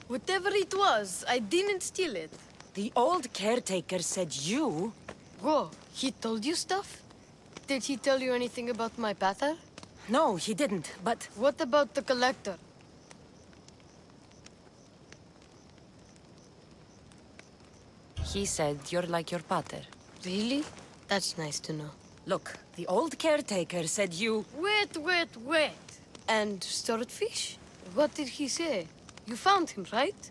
Whatever it was, I didn't steal it. The old caretaker said you... Whoa, he told you stuff? Did he tell you anything about my pattern? No, he didn't, but... What about the collector? He said you're like your pater. Really? That's nice to know. Look, the old caretaker said you... Wait. And swordfish? What did he say? You found him, right?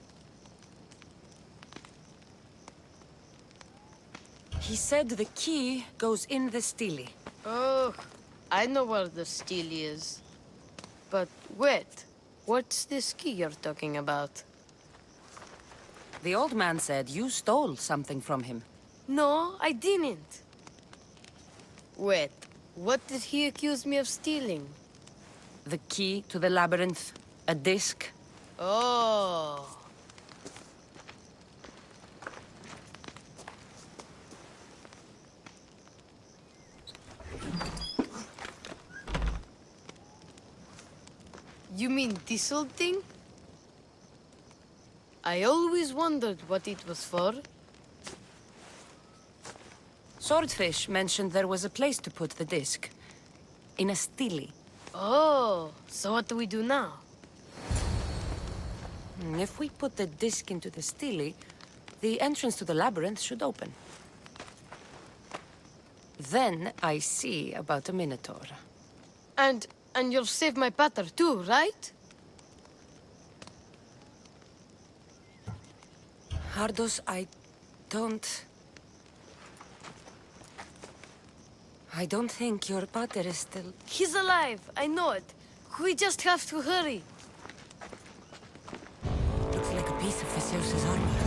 He said the key goes in the stele. Oh, I know where the steel is. But wait, what's this key you're talking about? The old man said you stole something from him. No, I didn't. Wait, what did he accuse me of stealing? The key to the labyrinth, a disc. Oh. You mean this old thing? I always wondered what it was for. Swordfish mentioned there was a place to put the disc. In a stele. Oh, so what do we do now? If we put the disc into the stele, the entrance to the labyrinth should open. Then I see about a Minotaur. And you'll save my pater too, right? Hardos, I don't think your pater is still... He's alive, I know it. We just have to hurry. Looks like a piece of Asus's armor.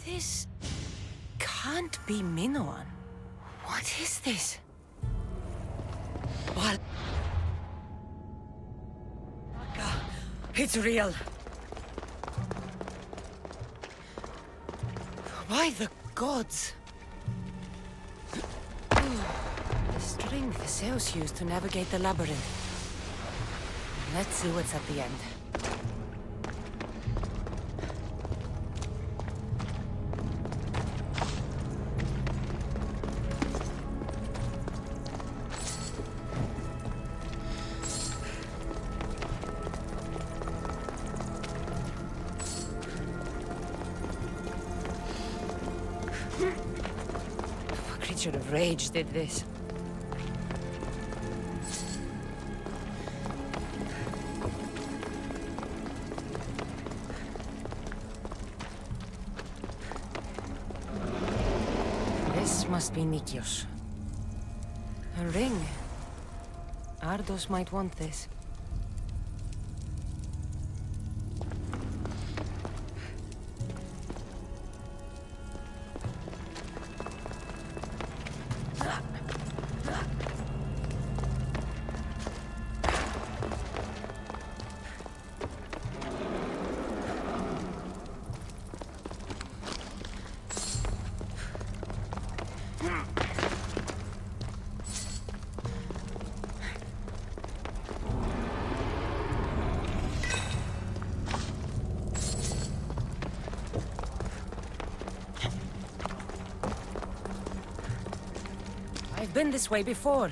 This can't be Minoan. What is this? What? It's real. Why the gods? The string Theseus used to navigate the labyrinth. Let's see what's at the end. should have Rage did this. This must be Nikios. A ring. Ardos might want this. I've been this way before.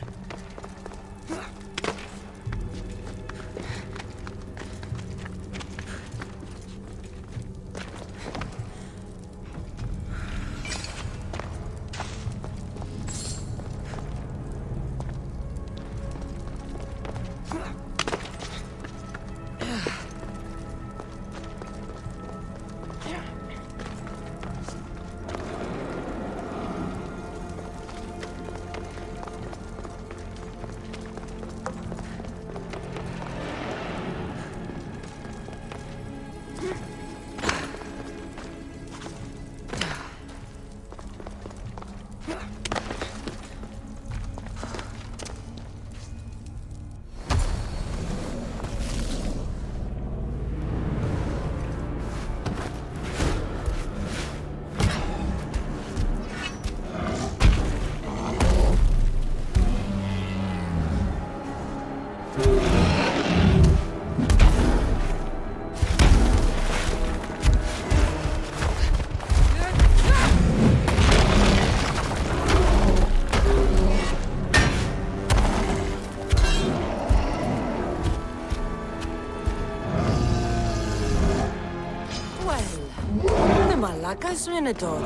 Malaka's Minotaur.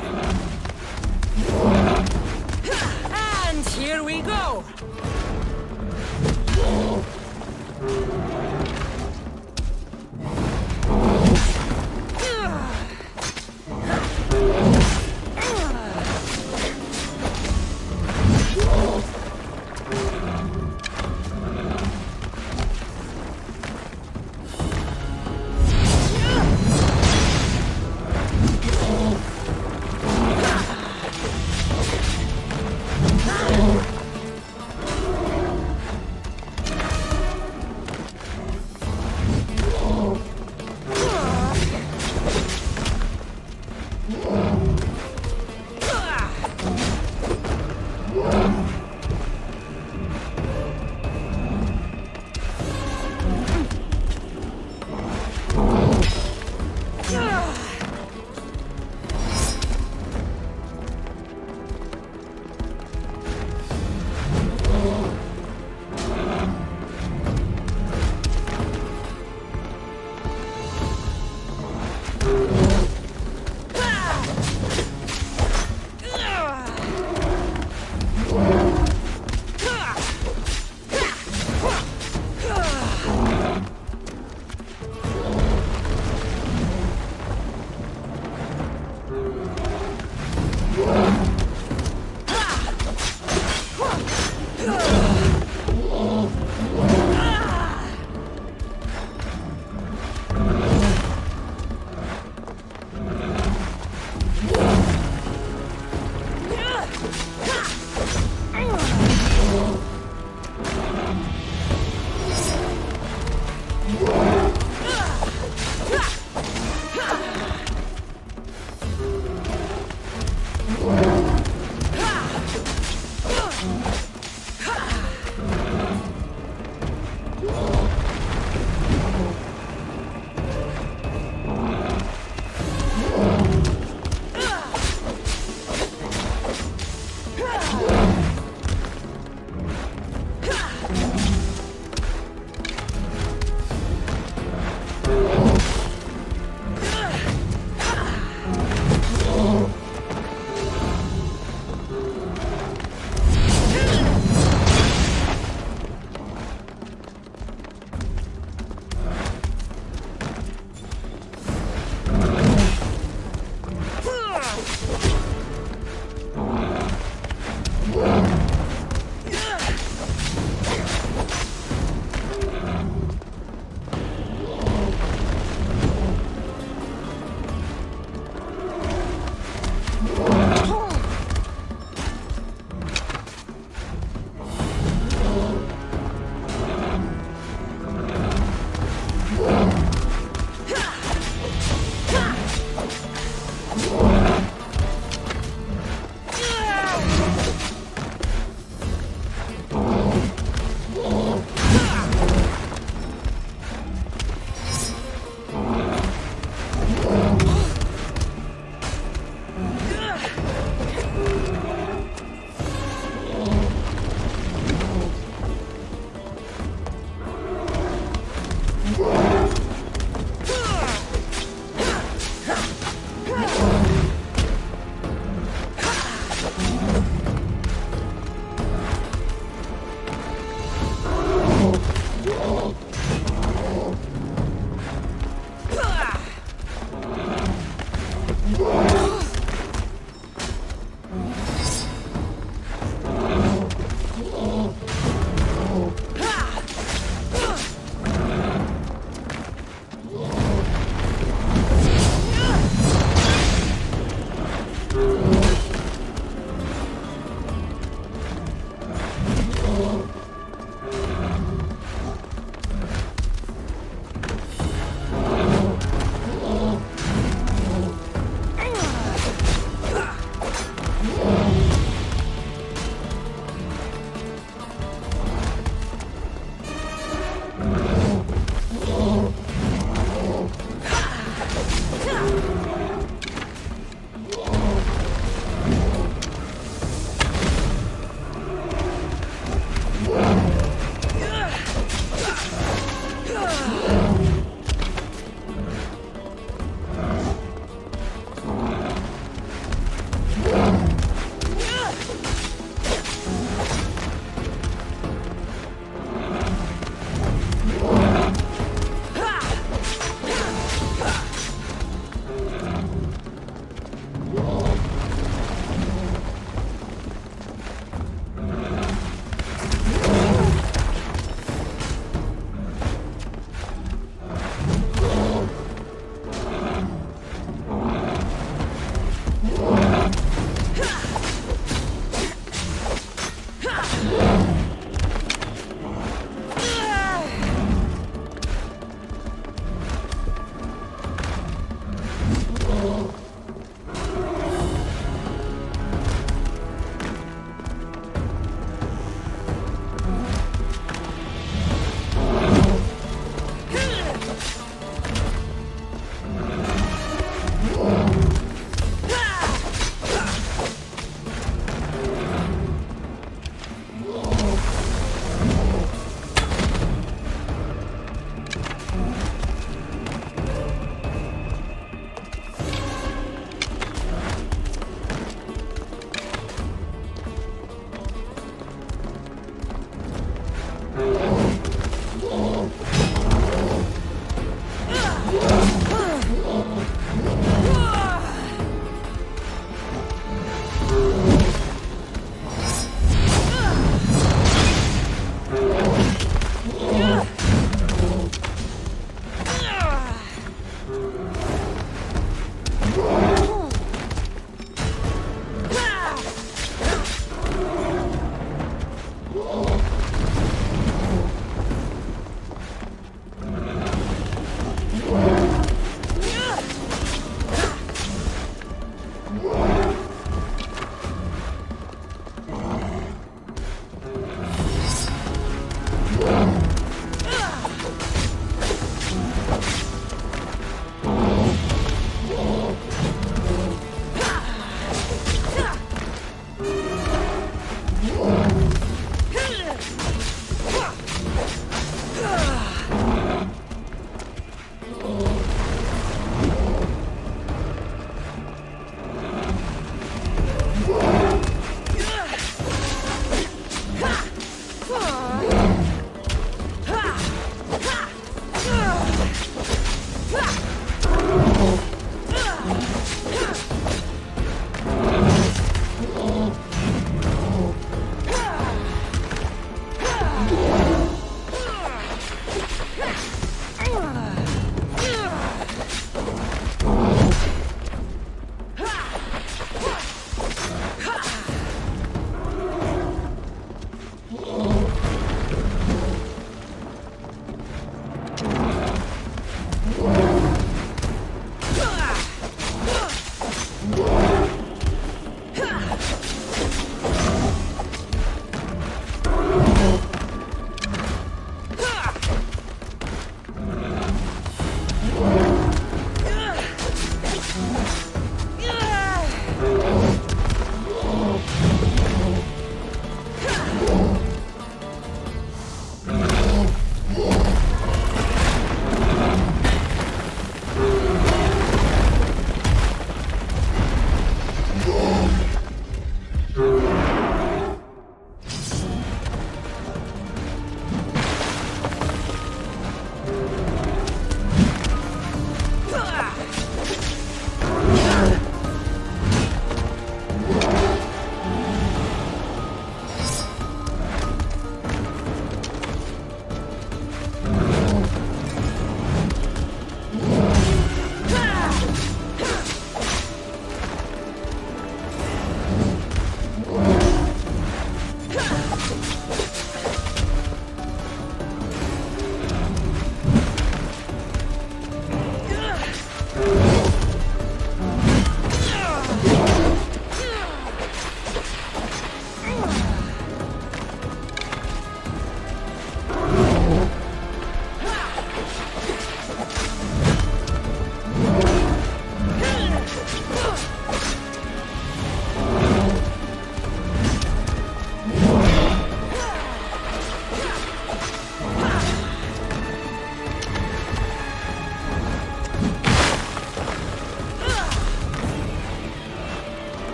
And here we go!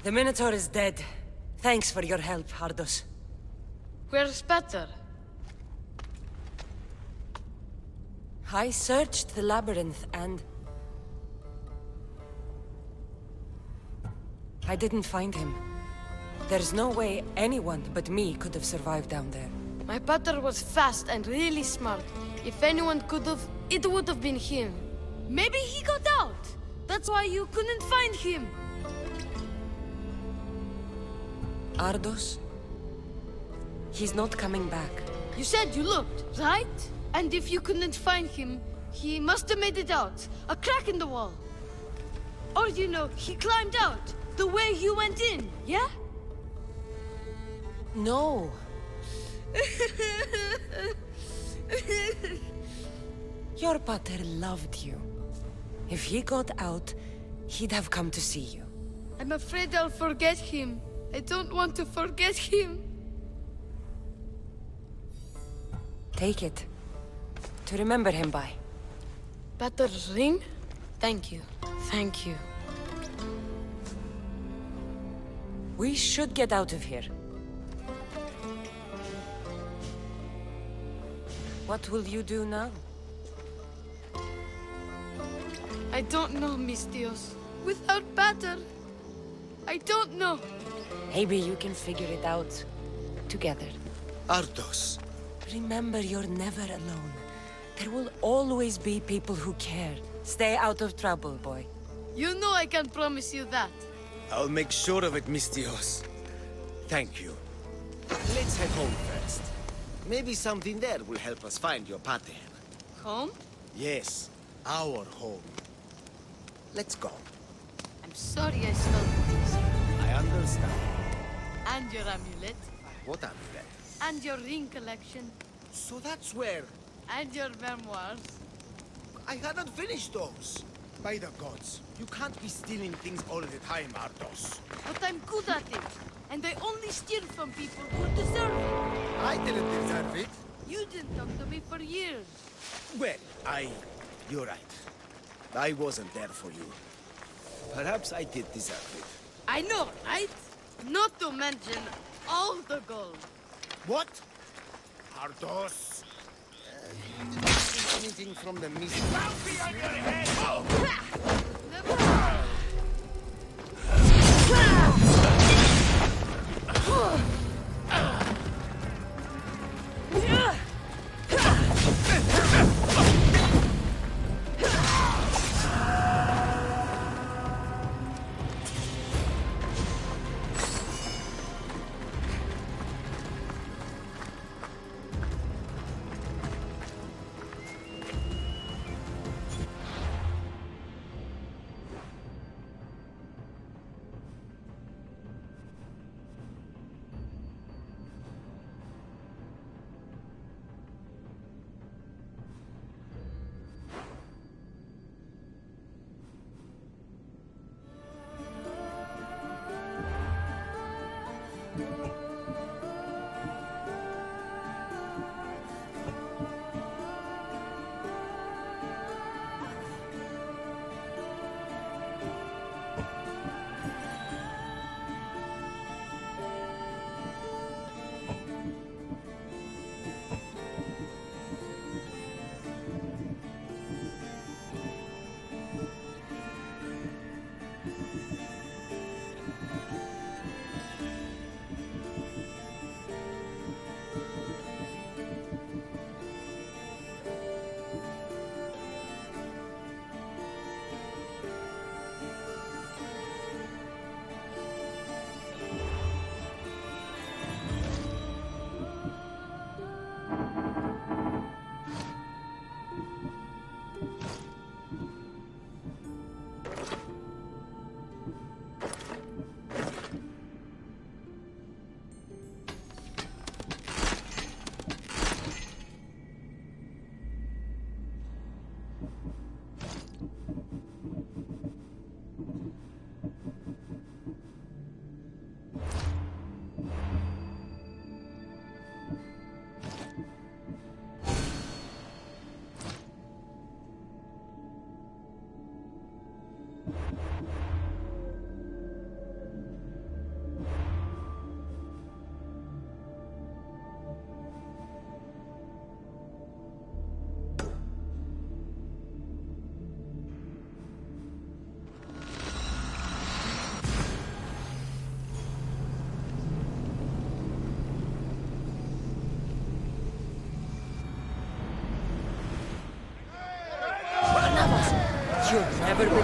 The Minotaur is dead. Thanks for your help, Ardos. Where's better? I searched the labyrinth and... I didn't find him. There's no way anyone but me could have survived down there. My brother was fast and really smart. If anyone could have, it would have been him. Maybe he got out. That's why you couldn't find him. Ardos? He's not coming back. You said you looked, right? And if you couldn't find him, he must have made it out. A crack in the wall. Or, you know, he climbed out. The way you went in, yeah? No. Your pater loved you. If he got out, he'd have come to see you. I'm afraid I'll forget him. I don't want to forget him. Take it. To remember him by. Pater's ring? Thank you. Thank you. We should get out of here. What will you do now? I don't know, Mis Dios. Without Pater, I don't know. Maybe you can figure it out together. Ardos. Remember, you're never alone. There will always be people who care. Stay out of trouble, boy. You know I can promise you that. I'll make sure of it, Mis Dios. Thank you. Let's head home first. Maybe something there will help us find your pater. Home? Yes, our home. Let's go. I'm sorry I stole this. I understand. And your amulet. What amulet? And your ring collection. So that's where... And your memoirs. I hadn't finished those. By the gods, you can't be stealing things all the time, Ardos. But I'm good at it. And I only steal from people who deserve it. I didn't deserve it. You didn't talk to me for years. Well, you're right. I wasn't there for you. Perhaps I did deserve it. I know, right? Not to mention all the gold. What? Ardos? Anything from the mist?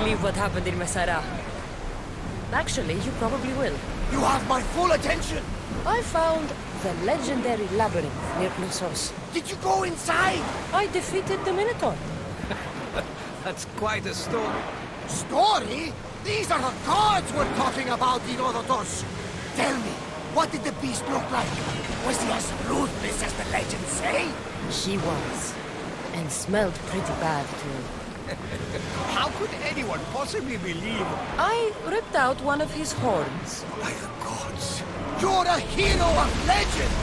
believe what happened in Messara. Actually, you probably will. You have my full attention! I found the legendary labyrinth near Knossos. Did you go inside? I defeated the Minotaur. That's quite a story. Story? These are the gods we're talking about, Herodotus! Tell me, what did the beast look like? Was he as ruthless as the legends say? He was. And smelled pretty bad, too. How could anyone possibly believe? I ripped out one of his horns. By the gods. You're a hero of legend!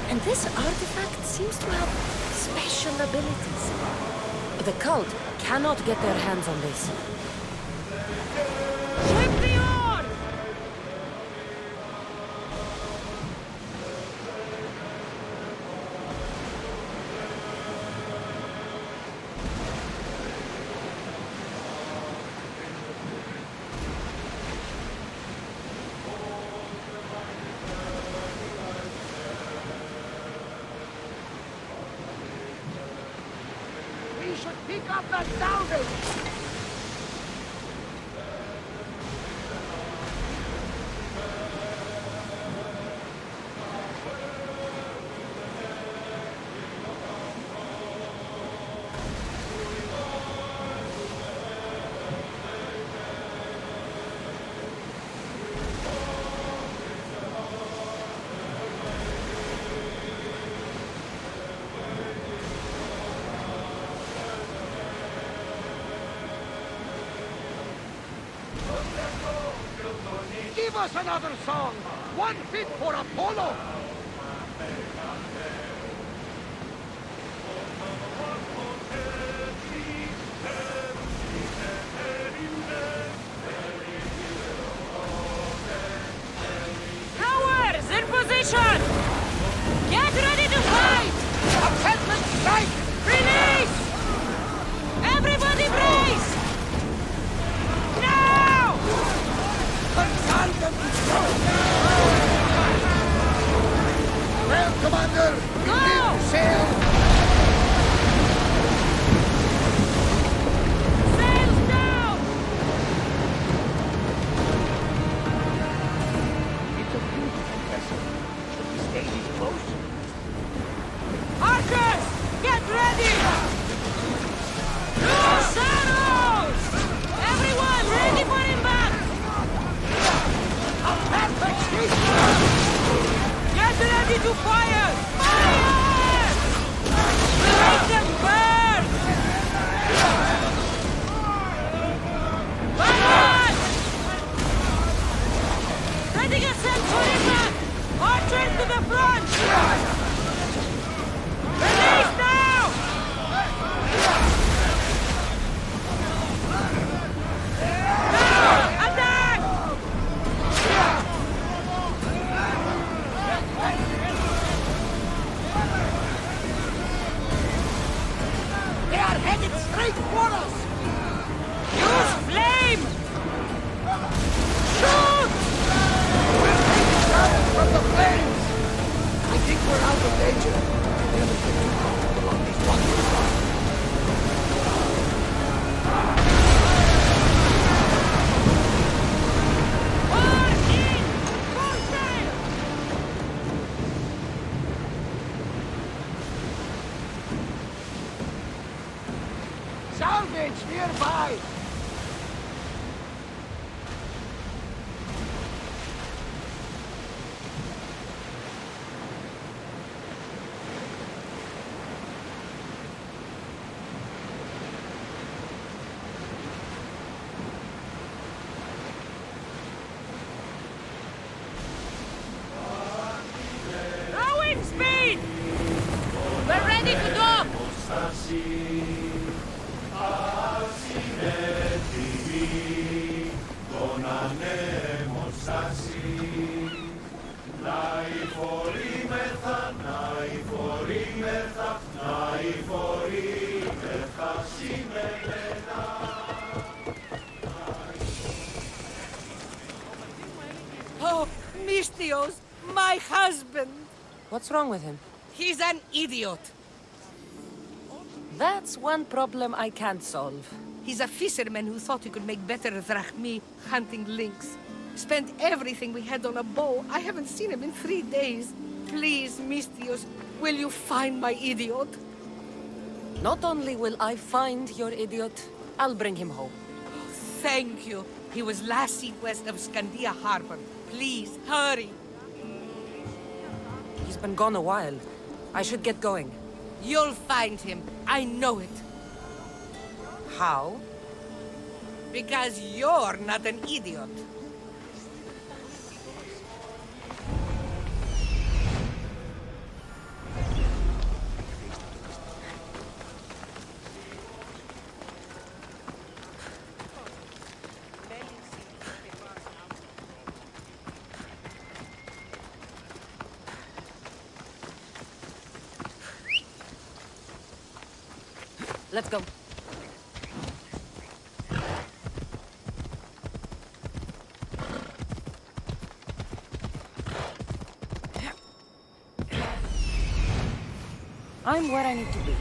And this artifact seems to have special abilities. The cult cannot get their hands on this. Champion! We should pick up that salvage! Give us another song! One fit for Apollo! Cowards in position! Get ready to fight! Encampment strike! Release! Everybody brace! Now! Confound them! Well, Commander! We will sail! Sails down! It's a beautiful vessel. Should we stay this close? Archers! Get ready! Loose arrows! Everyone, ready for impact! Get ready to fire! Fire! Make them burn! Fire! Setting a sail for impact! Archers to the front! Release now! Now! Attack! They are headed straight for us! Use flame! Shoot! We'll take it down from the flames! I think we're out of danger. Never get too comfortable on these waters. Far in! Full sail! Salvage nearby! Rowing speed! We're ready to dock! Oh, Mistios, my husband. What's wrong with him? He's an idiot. That's one problem I can't solve. He's a fisherman who thought he could make better drachmi hunting lynx. Spent everything we had on a bow. I haven't seen him in 3 days. Please, Mistios, will you find my idiot? Not only will I find your idiot, I'll bring him home. Thank you. He was last seen west of Scandia Harbor. Please, hurry. He's been gone a while. I should get going. You'll find him. I know it. How? Because you're not an idiot. Let's go. I'm where I need to be.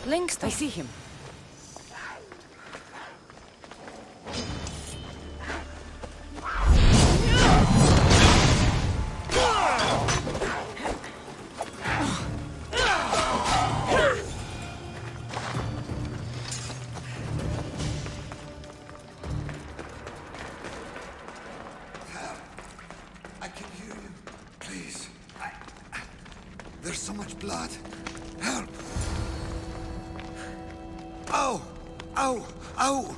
Lynx, I see him. I can hear you. Please. There's so much blood. Help! Ow! Ow! Ow!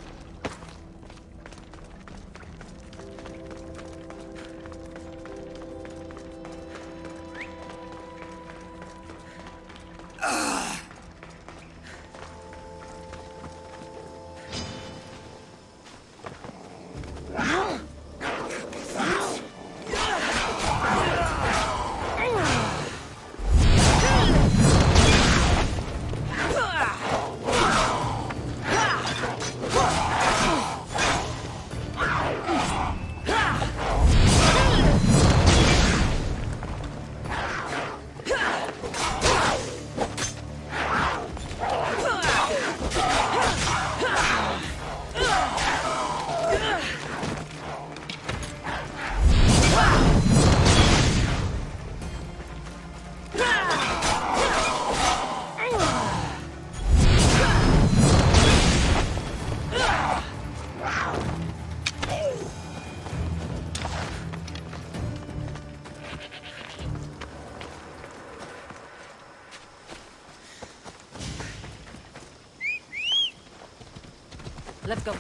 Let's go.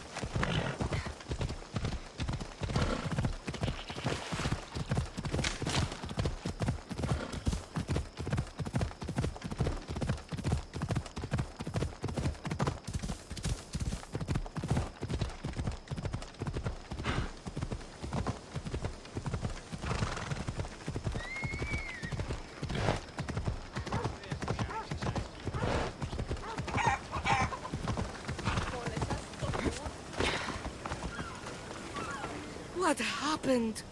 What happened?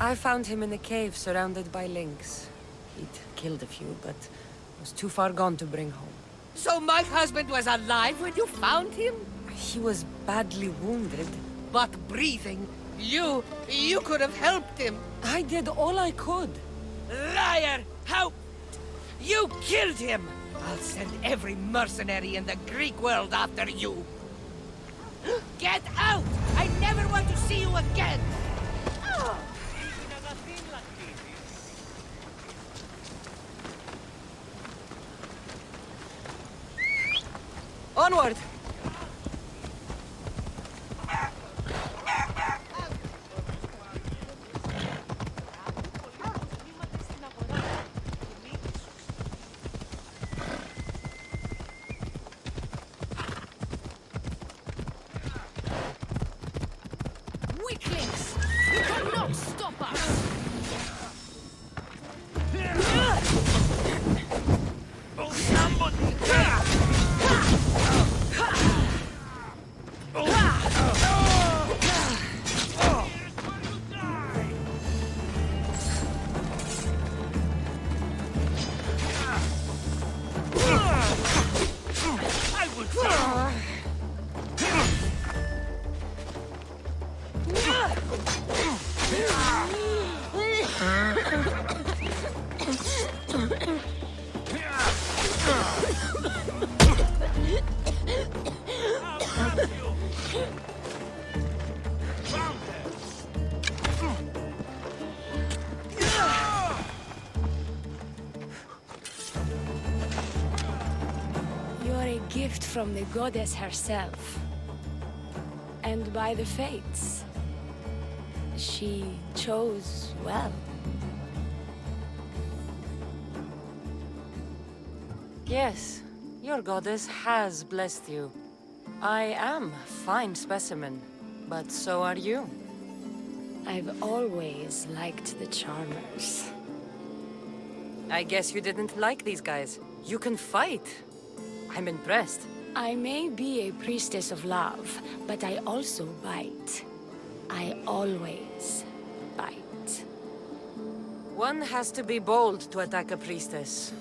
I found him in a cave surrounded by lynx. He'd killed a few, but was too far gone to bring home. So my husband was alive when you found him? He was badly wounded. But breathing. You could have helped him. I did all I could. Liar! How? You killed him! I'll send every mercenary in the Greek world after you. Get out! I never want to see you again! Onward! Weaklings! You cannot stop us! Oh, somebody! I will try. You're a gift from the goddess herself. And by the fates. She chose well. Yes, your goddess has blessed you. I am a fine specimen, but so are you. I've always liked the Charmers. I guess you didn't like these guys. You can fight. I'm impressed. I may be a priestess of love, but I also bite. I always bite. One has to be bold to attack a priestess.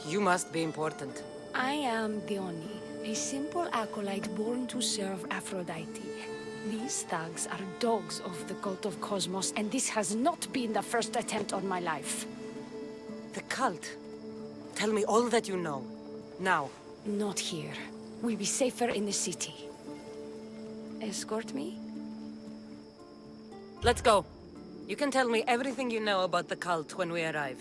You must be important. I am Dione, a simple acolyte born to serve Aphrodite. These thugs are dogs of the cult of Cosmos, and this has not been the first attempt on my life. The cult. Tell me all that you know. Now. Not here. We'll be safer in the city. Escort me? Let's go. You can tell me everything you know about the cult when we arrive.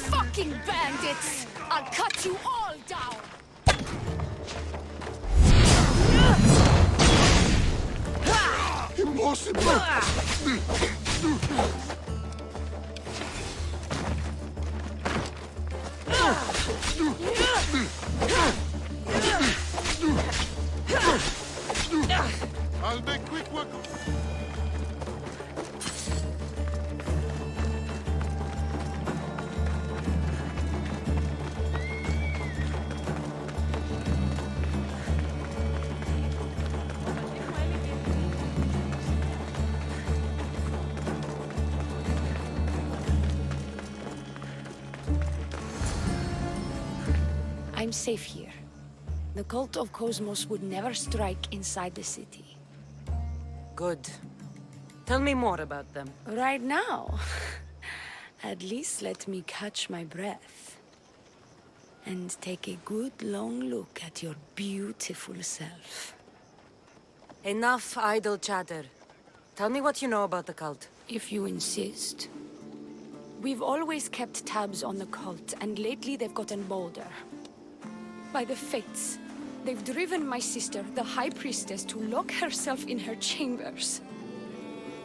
Fucking bandits! I'll cut you all down! Impossible! I'll make quick work of it. I'm safe here. The cult of Cosmos would never strike inside the city. Good. Tell me more about them. Right now? At least let me catch my breath. And take a good long look at your beautiful self. Enough idle chatter. Tell me what you know about the cult. If you insist. We've always kept tabs on the cult, and lately they've gotten bolder. By the fates, they've driven my sister, the High Priestess, to lock herself in her chambers.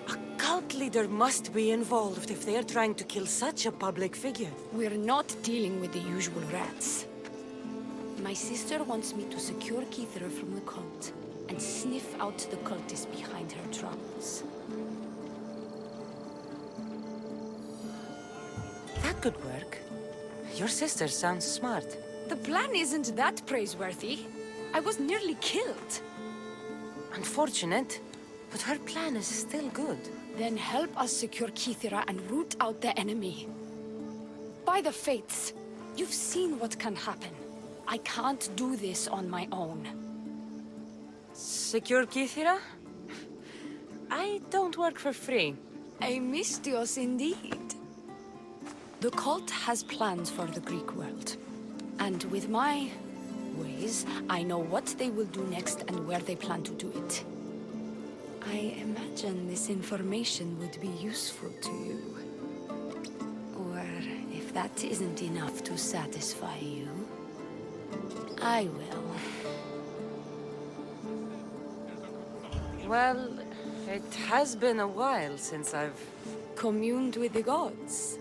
A cult leader must be involved if they're trying to kill such a public figure. We're not dealing with the usual rats. My sister wants me to secure Keithra from the cult, and sniff out the cultists behind her troubles. could work. Your sister sounds smart. The plan isn't that praiseworthy. I was nearly killed. Unfortunate, but her plan is still good. Then help us secure Kythera and root out the enemy. By the fates, you've seen what can happen. I can't do this on my own. Secure Kythera? I don't work for free. A mystios indeed. The cult has plans for the Greek world. And with my ways, I know what they will do next and where they plan to do it. I imagine this information would be useful to you. Or if that isn't enough to satisfy you, I will. Well, it has been a while since I've... Communed with the gods.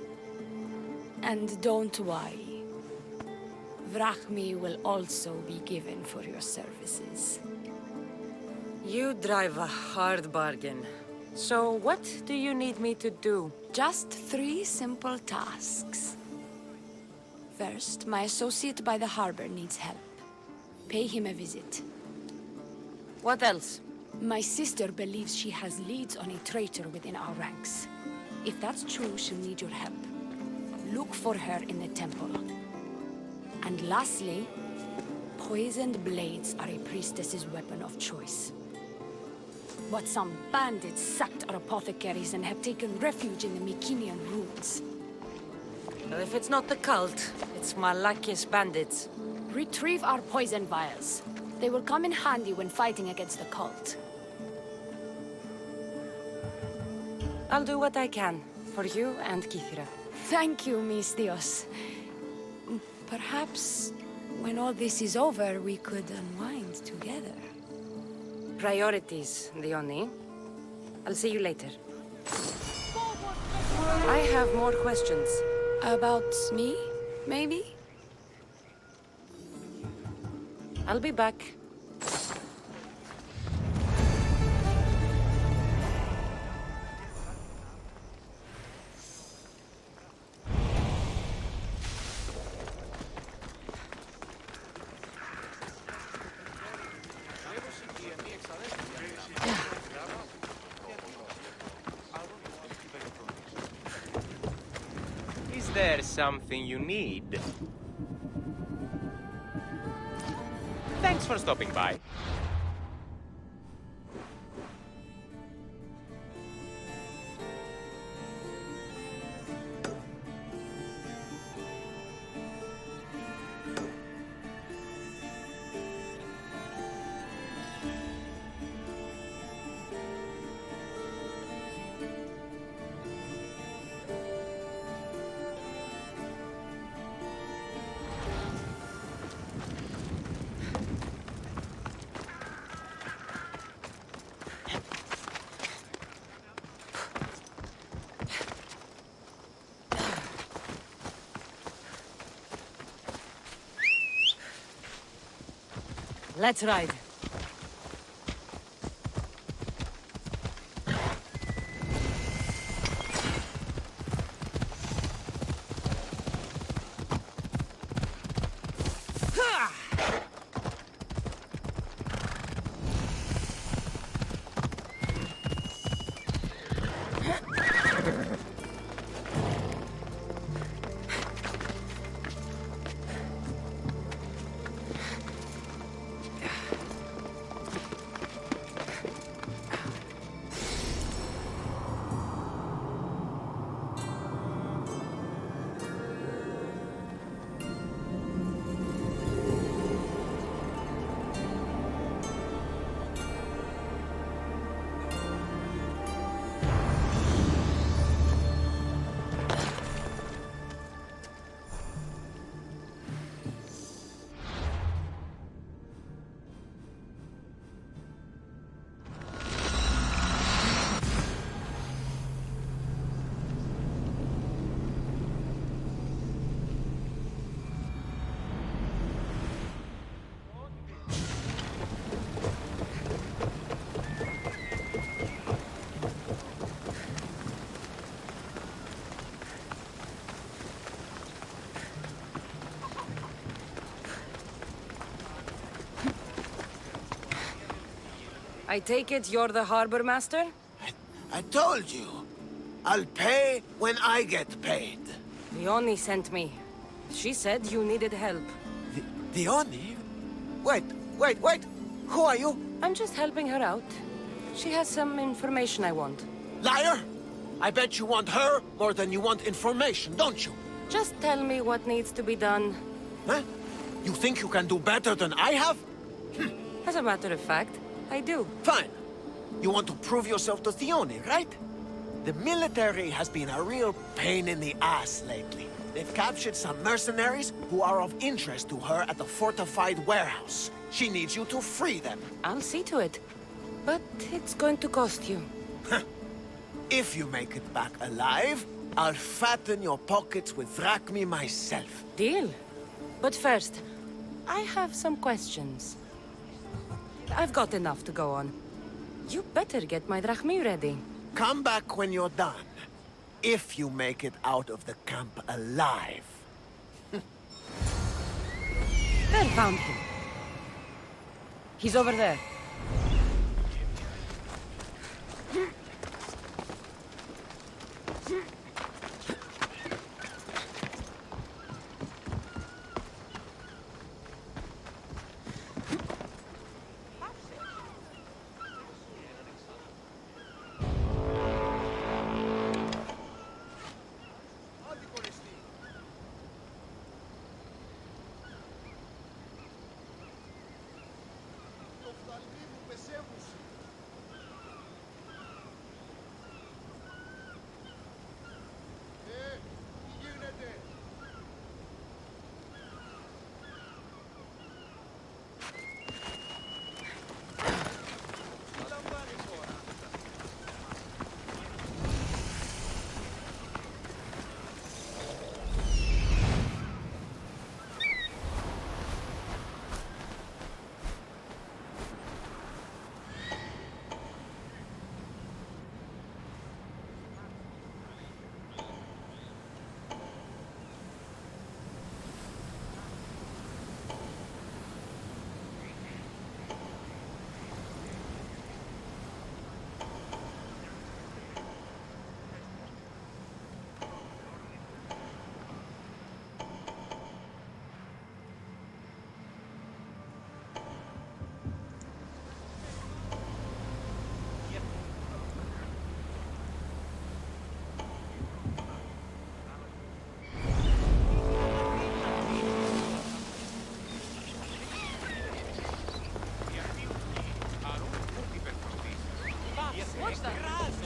And don't worry. Vrachmi will also be given for your services. You drive a hard bargain. So what do you need me to do? Just 3 simple tasks. First, my associate by the harbor needs help. Pay him a visit. What else? My sister believes she has leads on a traitor within our ranks. If that's true, she'll need your help. Look for her in the temple. And lastly, poisoned blades are a priestess's weapon of choice. But some bandits sacked our apothecaries and have taken refuge in the Mycenaean ruins. Well, if it's not the cult, it's Malakis bandits. Retrieve our poison vials. They will come in handy when fighting against the cult. I'll do what I can, for you and Kythera. Thank you, Mystios. Perhaps, when all this is over, we could unwind together. Priorities, Dione. I'll see you later. I have more questions. About me, maybe? I'll be back. Is there something you need? Thanks for stopping by. Let's ride. I take it you're the harbor master? I told you. I'll pay when I get paid. Leonie sent me. She said you needed help. Dione? Wait. Who are you? I'm just helping her out. She has some information I want. Liar! I bet you want her more than you want information, don't you? Just tell me what needs to be done. Huh? You think you can do better than I have? As a matter of fact, I do. Fine. You want to prove yourself to Dione, right? The military has been a real pain in the ass lately. They've captured some mercenaries who are of interest to her at the fortified warehouse. She needs you to free them. I'll see to it. But it's going to cost you. If you make it back alive, I'll fatten your pockets with drachmi myself. Deal. But first, I have some questions. I've got enough to go on. You better get my drachmi ready. Come back when you're done. If you make it out of the camp alive. There, found him. He's over there.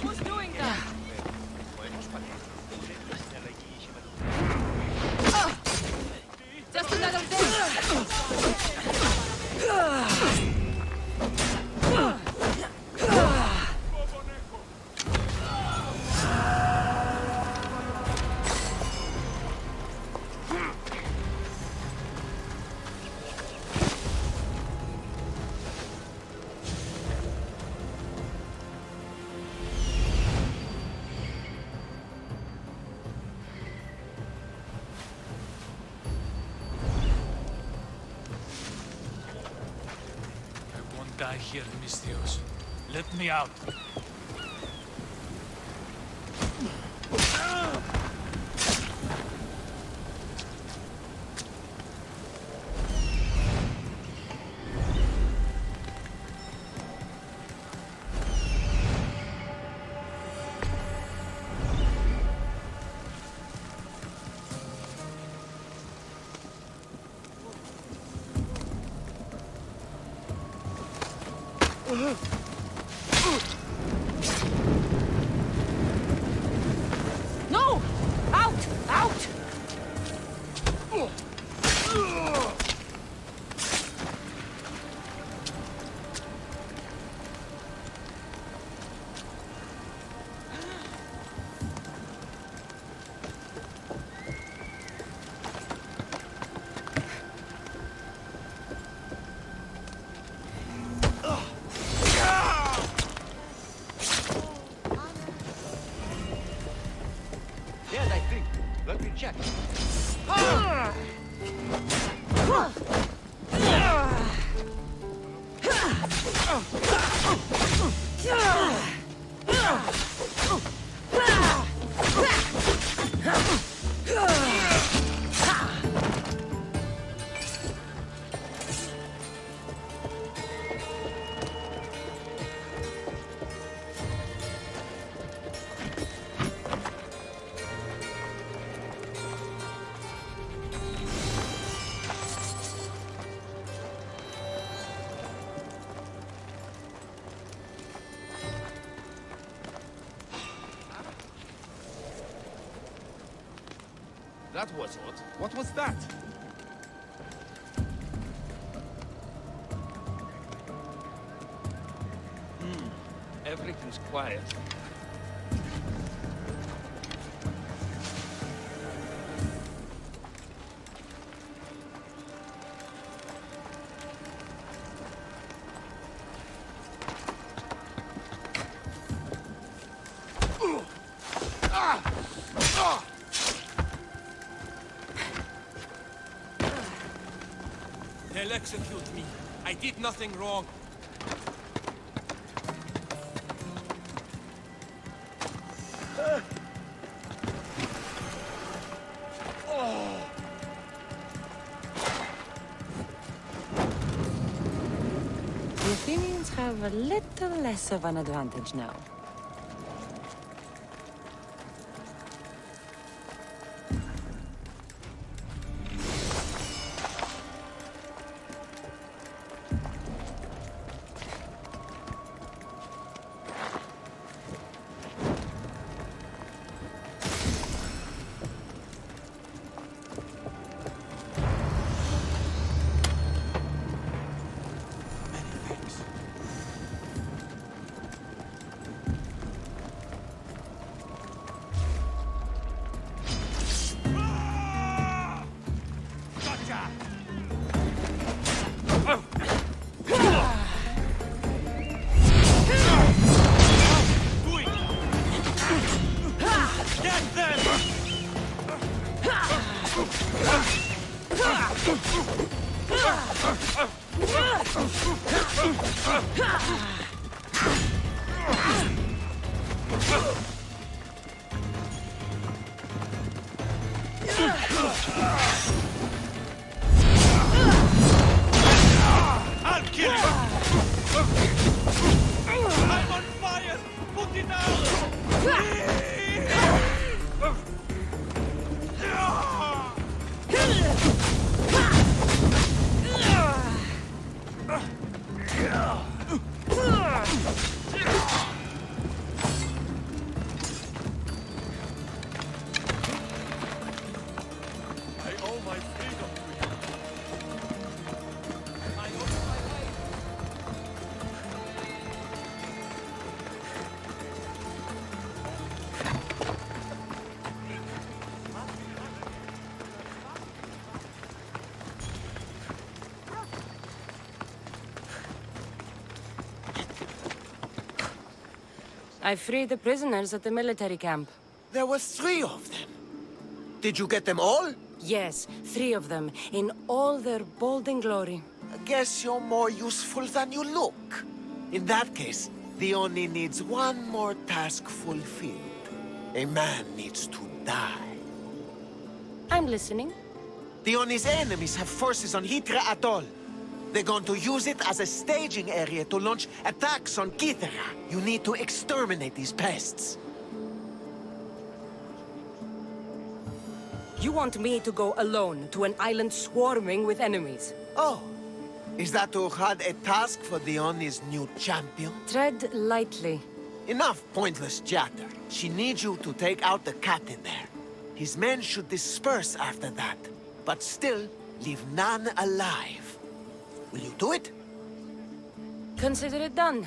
Who's doing that? Just another Die here, Mistios. Let me out. No! Out! Out! Dead, I think. Let me check. That was odd. What was that? Everything's quiet. They'll execute me. I did nothing wrong. The Athenians have a little less of an advantage now. I'll kill him! I'm on fire! Put it out! I owe my freedom to you. I owe my life. I freed the prisoners at the military camp. There were 3 of them. Did you get them all? Yes, 3 of them, in all their bolden glory. I guess you're more useful than you look. In that case, the Oni needs one more task fulfilled. A man needs to die. I'm listening. The Oni's enemies have forces on Hydra Atoll. They're going to use it as a staging area to launch attacks on Kythera. You need to exterminate these pests. You want me to go alone to an island swarming with enemies? Oh, is that Urhad a task for the Oni's new champion? Tread lightly. Enough pointless chatter. She needs you to take out the captain there. His men should disperse after that, but still leave none alive. Will you do it? Consider it done.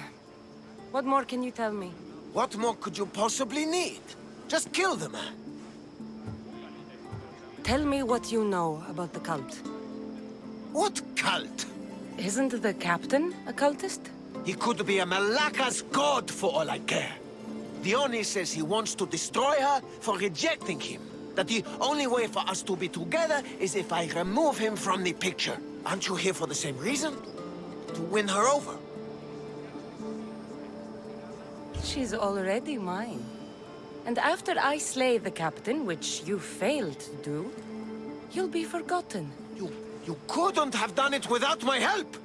What more can you tell me? What more could you possibly need? Just kill the man. Tell me what you know about the cult. What cult? Isn't the captain a cultist? He could be a Malaka's god for all I care. The Oni says he wants to destroy her for rejecting him. That the only way for us to be together is if I remove him from the picture. Aren't you here for the same reason? to win her over. She's already mine. And after I slay the captain, which you failed to do, you'll be forgotten. You couldn't have done it without my help!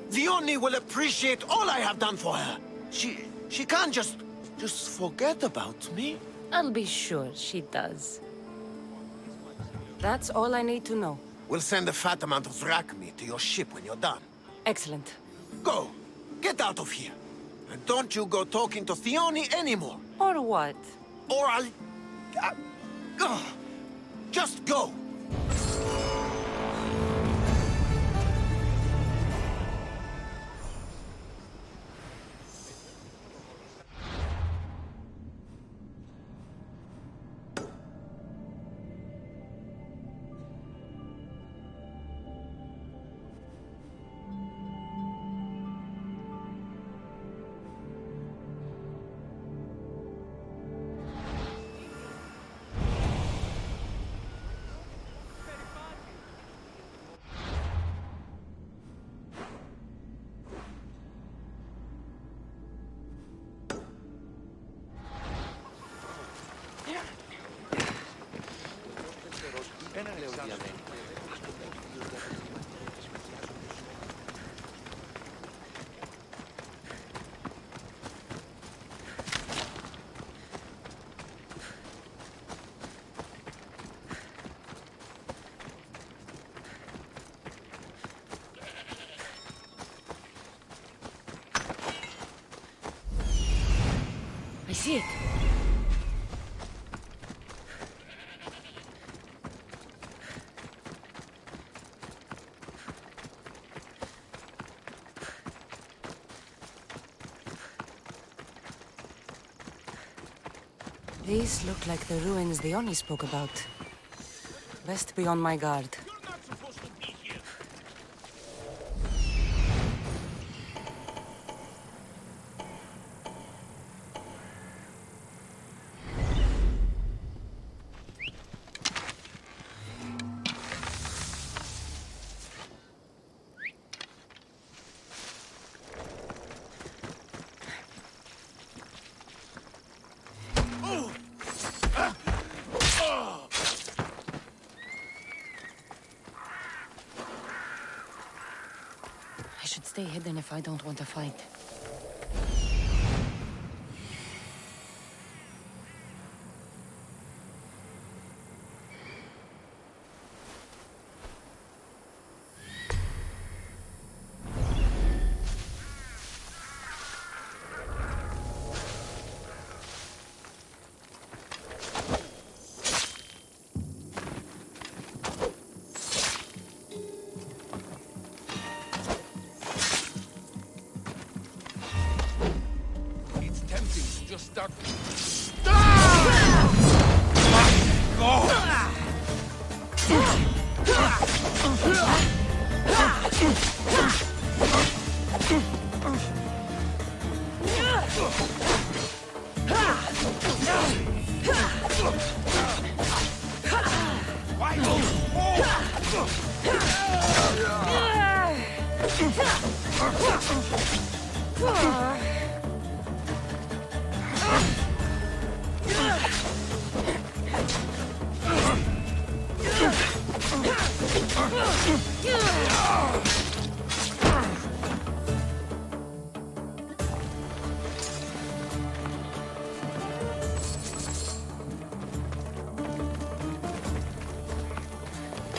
Vioni will appreciate all I have done for her. She can't just forget about me. I'll be sure she does. That's all I need to know. We'll send a fat amount of rack meat to your ship when you're done. Excellent. Go! Get out of here! And don't you go talking to Thioni anymore! Or what? Or I'll... just go! I see it. These look like the ruins the Oni spoke about. Best be on my guard. You're not supposed to be here. I should stay hidden if I don't want to fight. It's tempting to just start...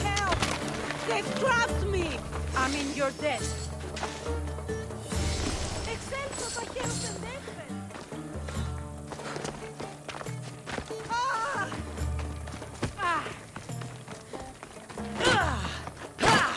Help! They've trapped me! I'm in your debt. Excelso taquero pendejo! Ah! Ah! Ah! Ah!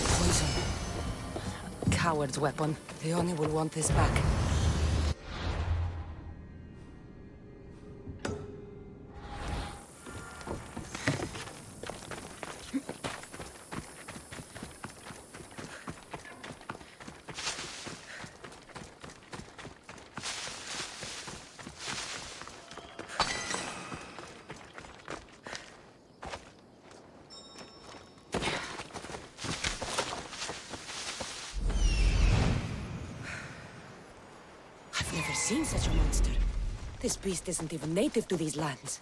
Poison. Coward's weapon. The Oni will want this back. seen such a monster. This beast isn't even native to these lands.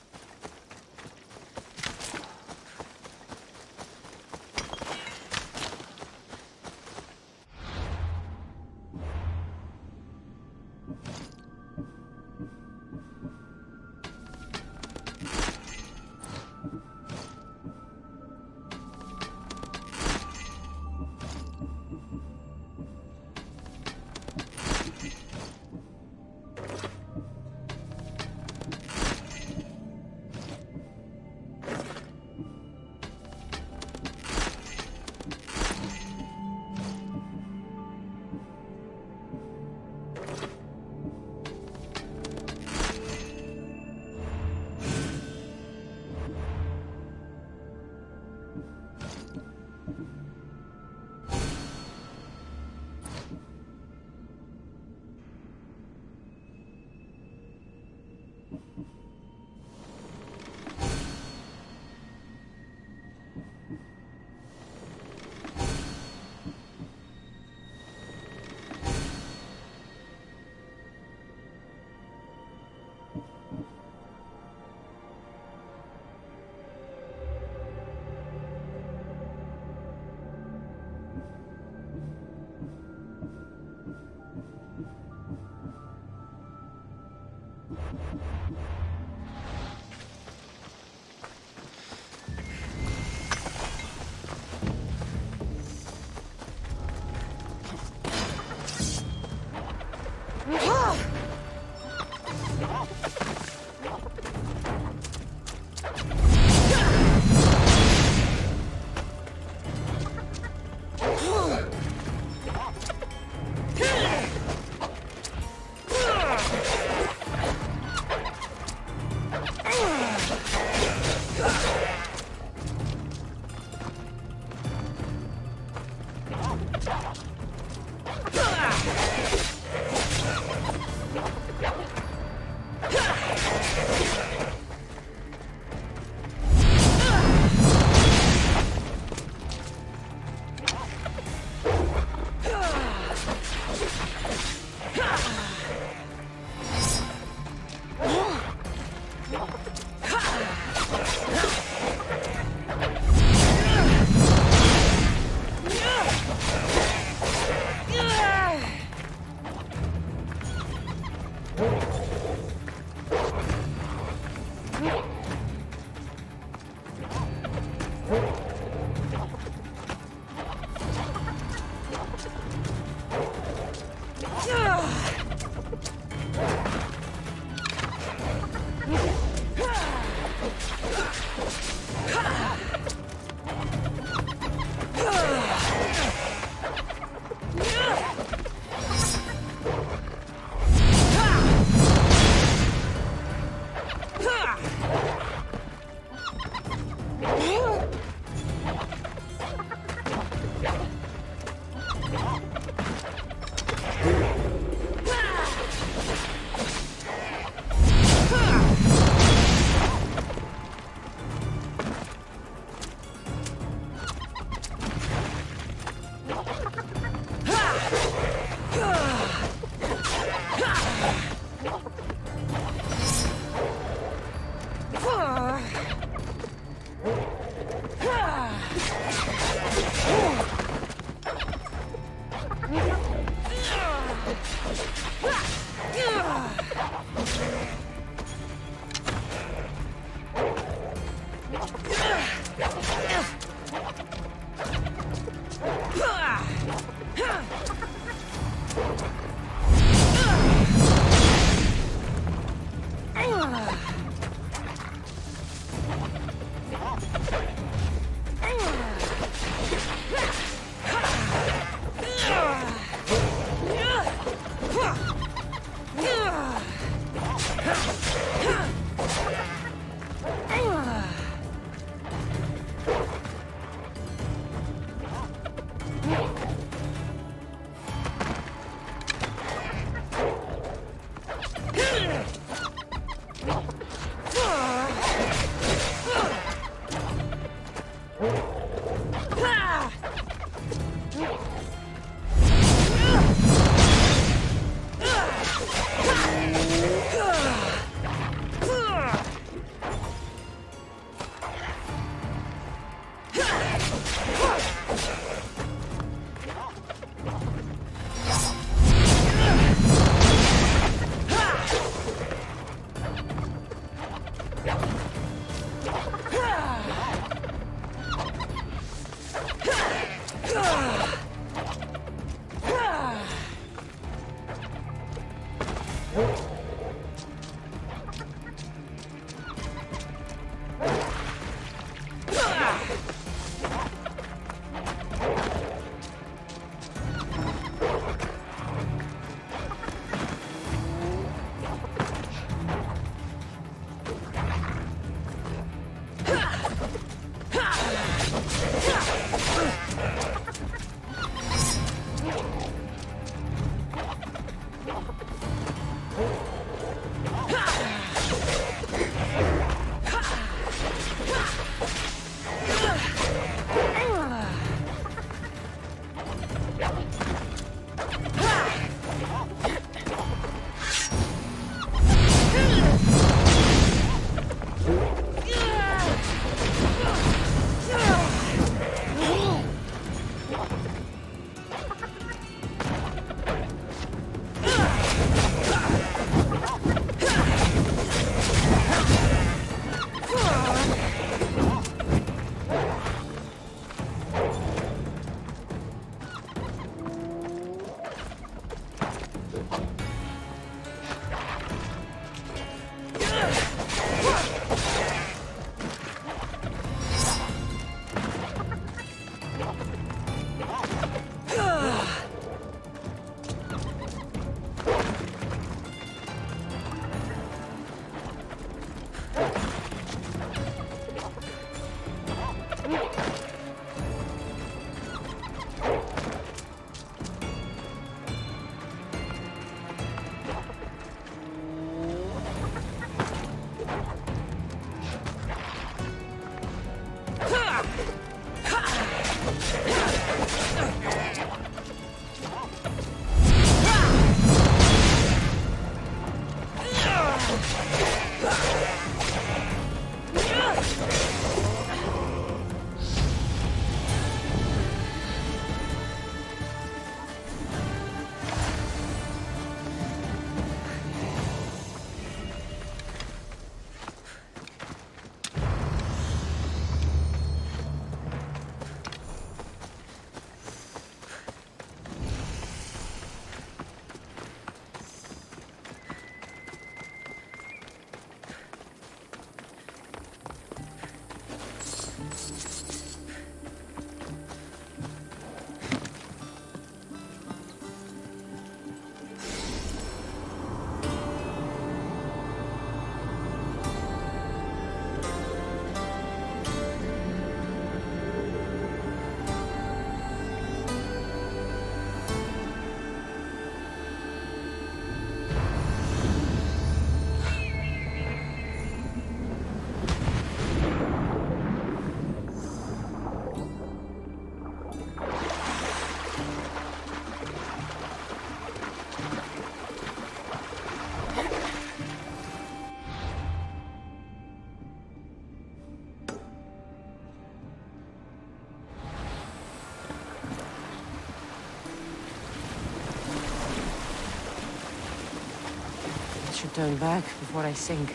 should turn back before I sink.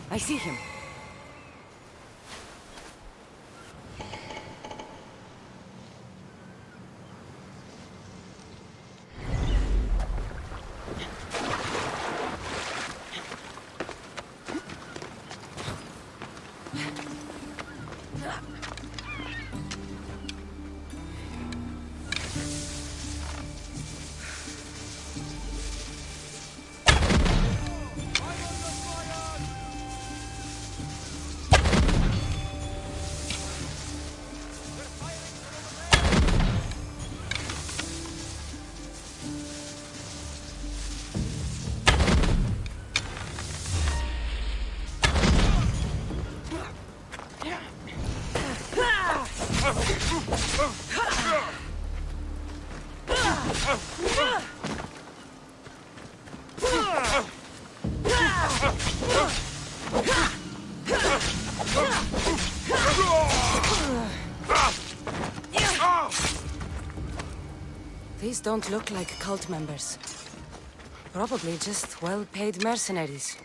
I see him. These don't look like cult members. Probably just well-paid mercenaries.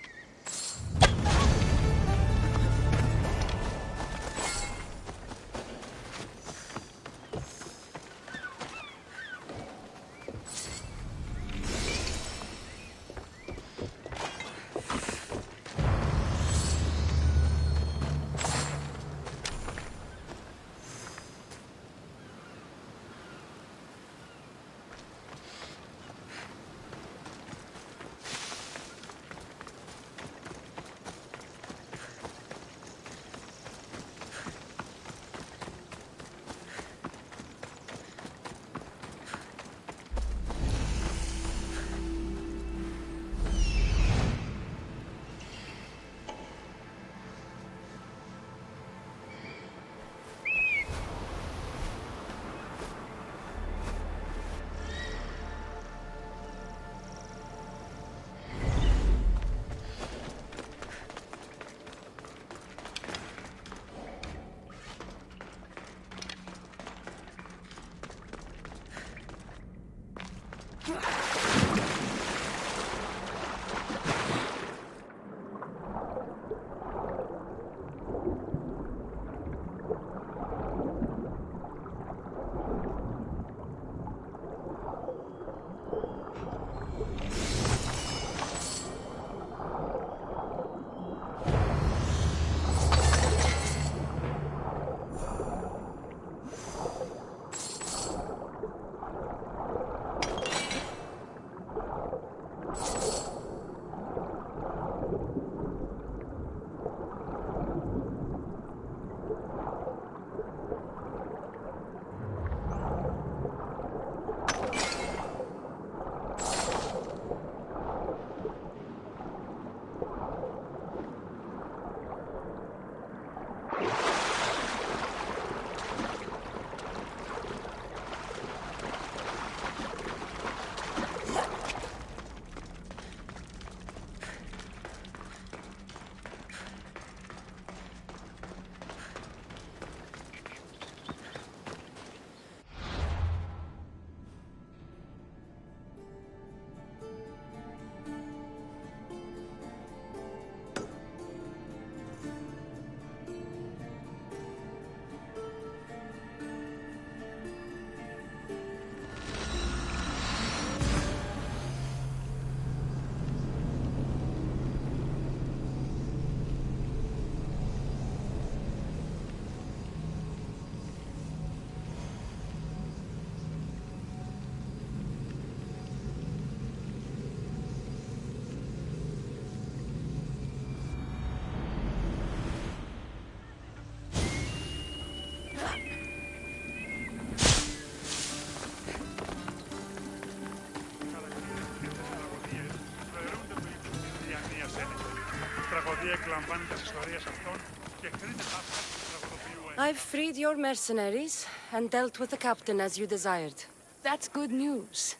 I've freed your mercenaries and dealt with the captain as you desired. That's good news.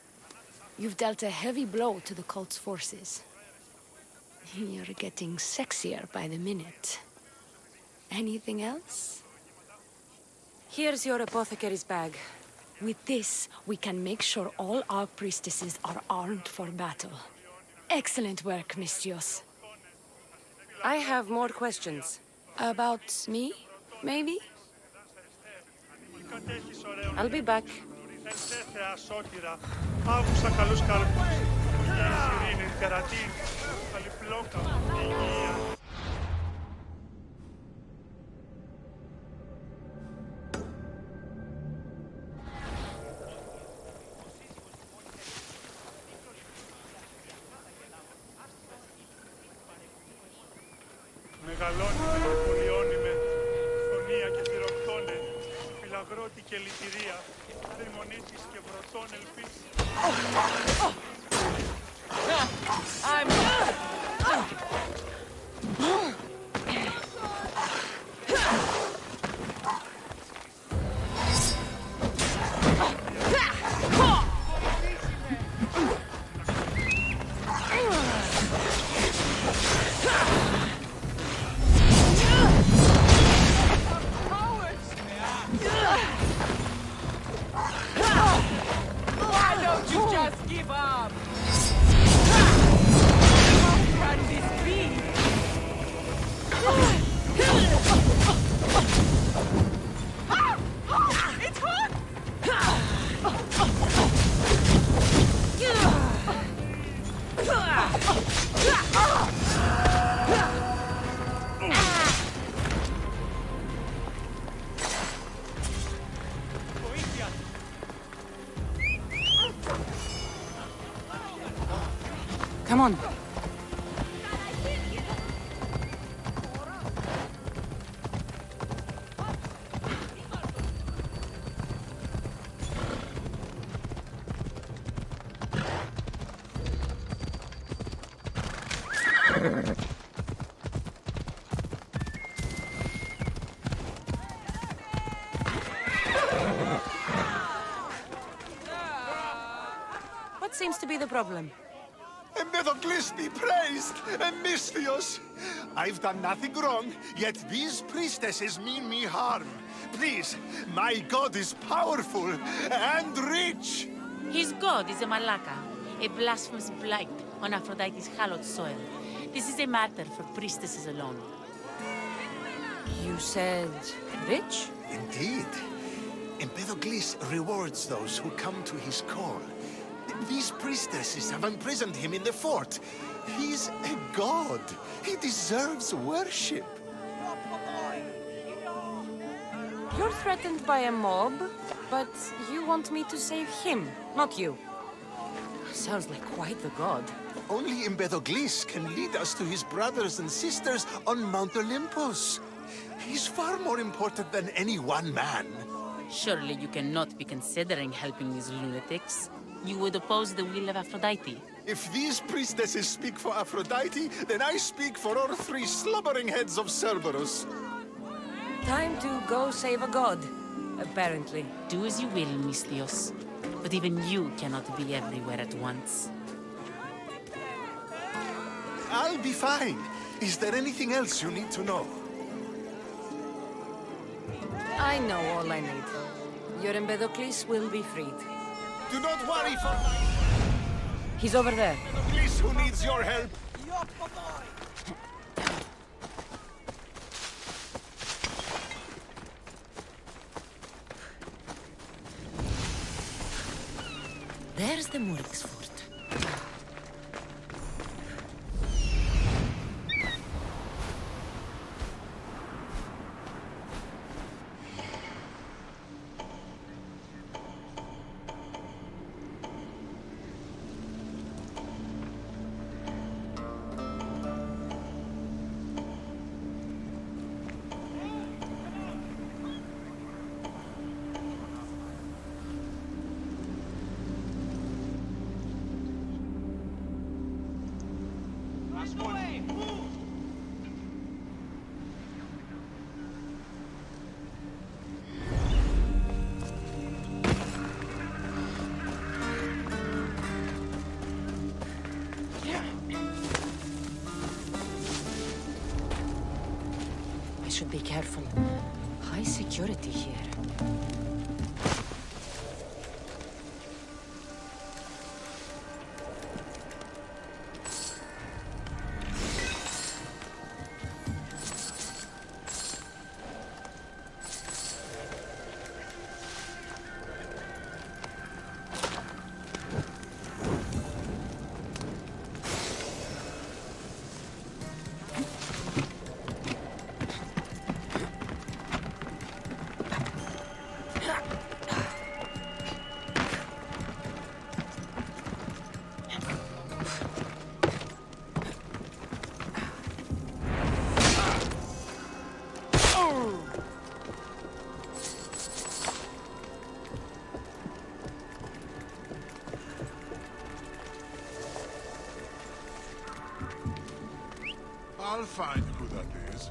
You've dealt a heavy blow to the cult's forces. You're getting sexier by the minute. Anything else? Here's your apothecary's bag. With this, we can make sure all our priestesses are armed for battle. Excellent work, Mistios. I have more questions. About me, maybe? I'll be back. Μεγαλώνει με, πολιώνει με, φωνία και θηροκτώνε, φυλαγρώτη και λυτηρία, τριμονίσεις και βρωτών ελπίσεις. Just give up! How can this be? It's hot! Come on. What seems to be the problem? Minotaur be praised, Misthios. I've done nothing wrong, yet these priestesses mean me harm. Please, my god is powerful and rich. His god is a Malaka, a blasphemous blight on Aphrodite's hallowed soil. This is a matter for priestesses alone. You said rich? Indeed. Empedocles rewards those who come to his call. These priestesses have imprisoned him in the fort. He's a god. He deserves worship. You're threatened by a mob, but you want me to save him, not you. Sounds like quite the god. Only Empedocles can lead us to his brothers and sisters on Mount Olympus. He's far more important than any one man. Surely you cannot be considering helping these lunatics. You would oppose the will of Aphrodite. If these priestesses speak for Aphrodite, then I speak for all three slubbering heads of Cerberus. Time to go save a god, apparently. Do as you will, Misthios. But even you cannot be everywhere at once. I'll be fine. Is there anything else you need to know? I know all I need. Your Empedocles will be freed. Do not worry for He's over there. Empedocles who needs your help. There's the Murex fort. Should be careful. High security here. I'll find who that is.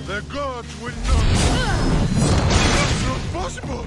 The gods will not... That's not possible!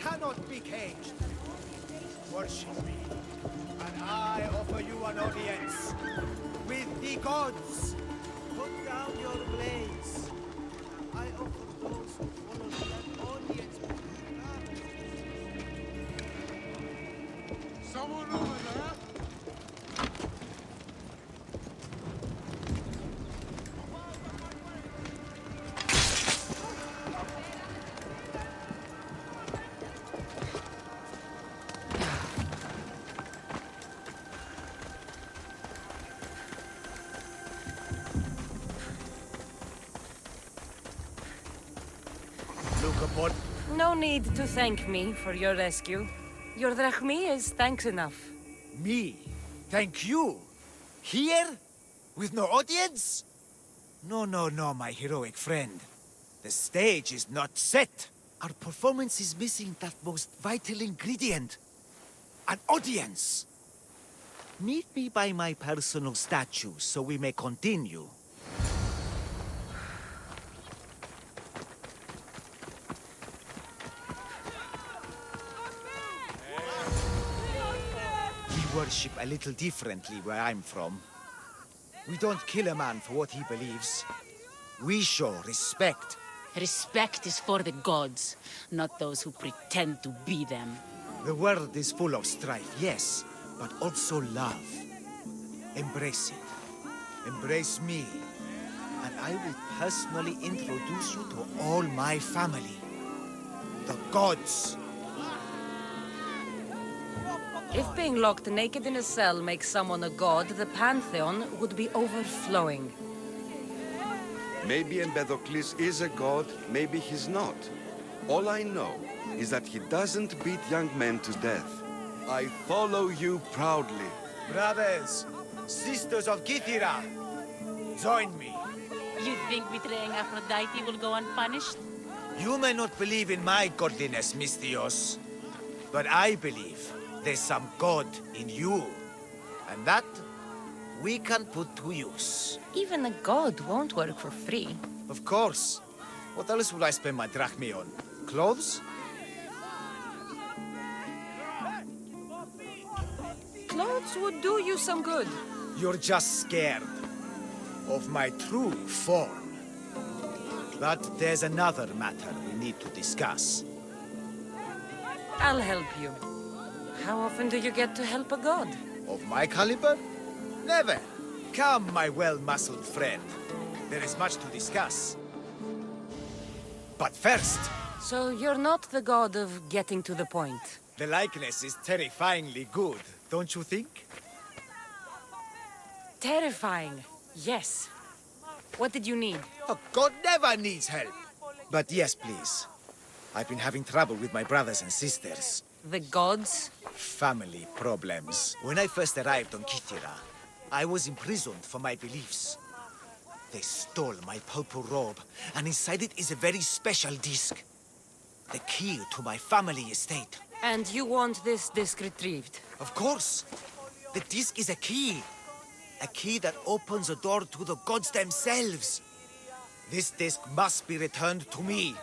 Cannot be caged. Worship me, and I offer you an audience with the gods. Put down your blades. I offer those who follow that audience. Someone over there? No need to thank me for your rescue. Your drachmi is thanks enough. Me? Thank you? Here? With no audience? No, my heroic friend. The stage is not set. Our performance is missing that most vital ingredient. An audience. Meet me by my personal statue so we may continue. We worship a little differently where I'm from. We don't kill a man for what he believes. We show respect. Respect is for the gods, not those who pretend to be them. The world is full of strife, yes, but also love. Embrace it. Embrace me. And I will personally introduce you to all my family. The gods. If being locked naked in a cell makes someone a god, the pantheon would be overflowing. Maybe Empedocles is a god, maybe he's not. All I know is that he doesn't beat young men to death. I follow you proudly. Brothers, sisters of Kythera, join me. You think betraying Aphrodite will go unpunished? You may not believe in my godliness, Misthios, but I believe there's some god in you. And that we can put to use. Even a god won't work for free. Of course. What else would I spend my drachmi on? Clothes? Clothes would do you some good. You're just scared of my true form. But there's another matter we need to discuss. I'll help you. How often do you get to help a god? Of my caliber? Never. Come, my well-muscled friend. There is much to discuss. But first... So you're not the god of getting to the point. The likeness is terrifyingly good, don't you think? Terrifying, yes. What did you need? A god never needs help. But yes, please. I've been having trouble with my brothers and sisters. The gods? Family problems. When I first arrived on Kythera, I was imprisoned for my beliefs. They stole my purple robe, and inside it is a very special disc. The key to my family estate. And you want this disc retrieved? Of course. The disc is a key. A key that opens a door to the gods themselves. This disc must be returned to me.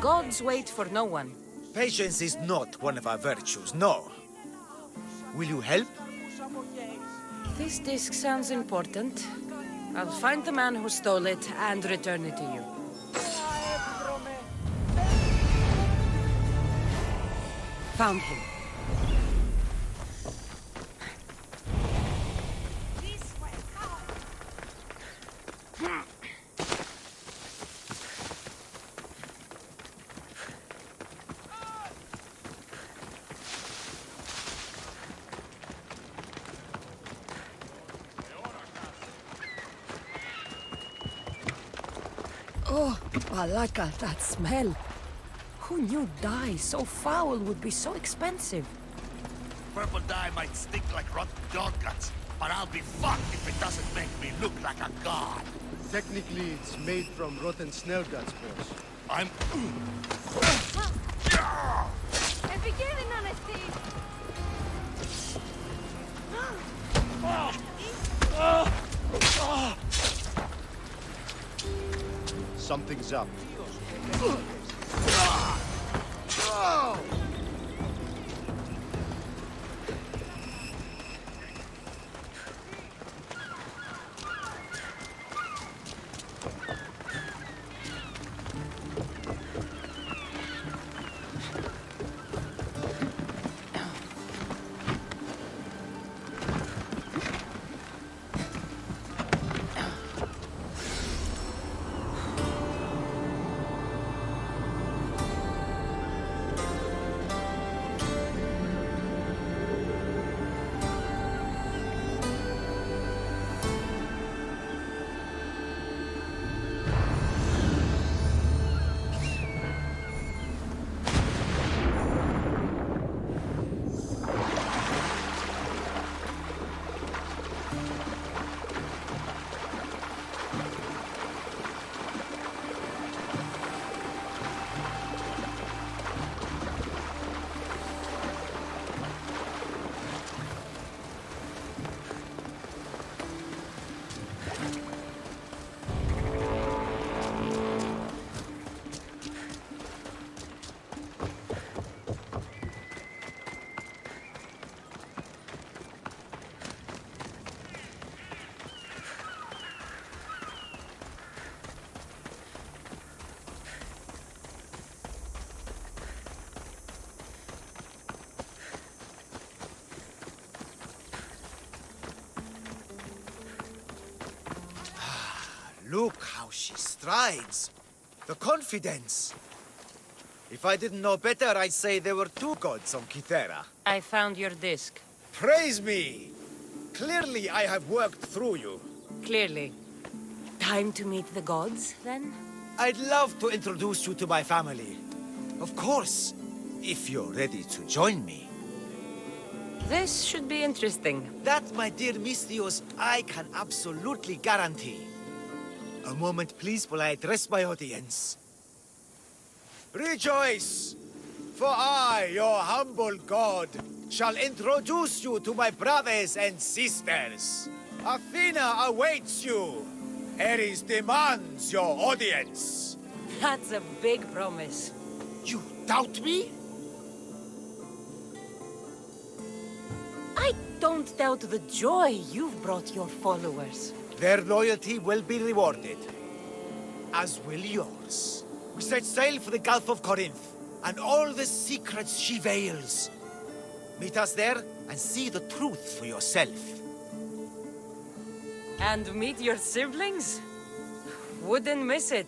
Gods wait for no one. Patience is not one of our virtues, no. Will you help? This disc sounds important. I'll find the man who stole it and return it to you. Found him. Oh, Malaka, that smell. Who knew dye so foul would be so expensive? Purple dye might stink like rotten dog guts, but I'll be fucked if it doesn't make me look like a god. Technically, it's made from rotten snail guts, boss. I'm... I'm beginning on a thief. Something's up. Look how she strides. The confidence. If I didn't know better, I'd say there were two gods on Kythera. I found your disc. Praise me! Clearly I have worked through you. Clearly. Time to meet the gods, then? I'd love to introduce you to my family. Of course, if you're ready to join me. This should be interesting. That, my dear Misthios, I can absolutely guarantee. A moment, please, while I address my audience. Rejoice! For I, your humble god, shall introduce you to my brothers and sisters. Athena awaits you. Ares demands your audience. That's a big promise. You doubt me? I don't doubt the joy you've brought your followers. Their loyalty will be rewarded, as will yours. We set sail for the Gulf of Corinth, and all the secrets she veils. Meet us there and see the truth for yourself. And meet your siblings? Wouldn't miss it.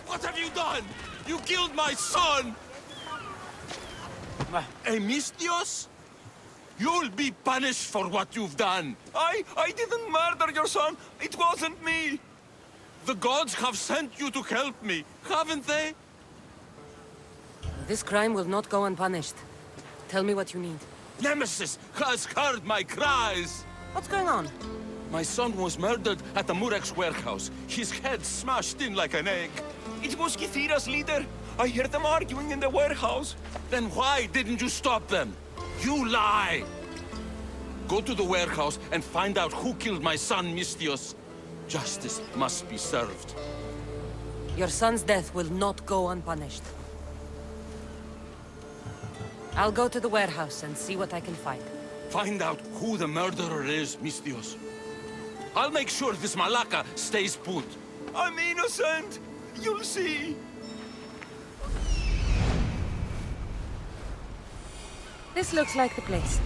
What have you done? You killed my son! Emistios? You'll be punished for what you've done. I didn't murder your son. It wasn't me. The gods have sent you to help me, haven't they? This crime will not go unpunished. Tell me what you need. Nemesis has heard my cries. What's going on? My son was murdered at the Murex warehouse. His head smashed in like an egg. It was Kythira's leader. I heard them arguing in the warehouse. Then why didn't you stop them? You lie! Go to the warehouse and find out who killed my son, Mistios. Justice must be served. Your son's death will not go unpunished. I'll go to the warehouse and see what I can find. Find out who the murderer is, Mistios. I'll make sure this Malaka stays put. I'm innocent! You'll see! This looks like the place.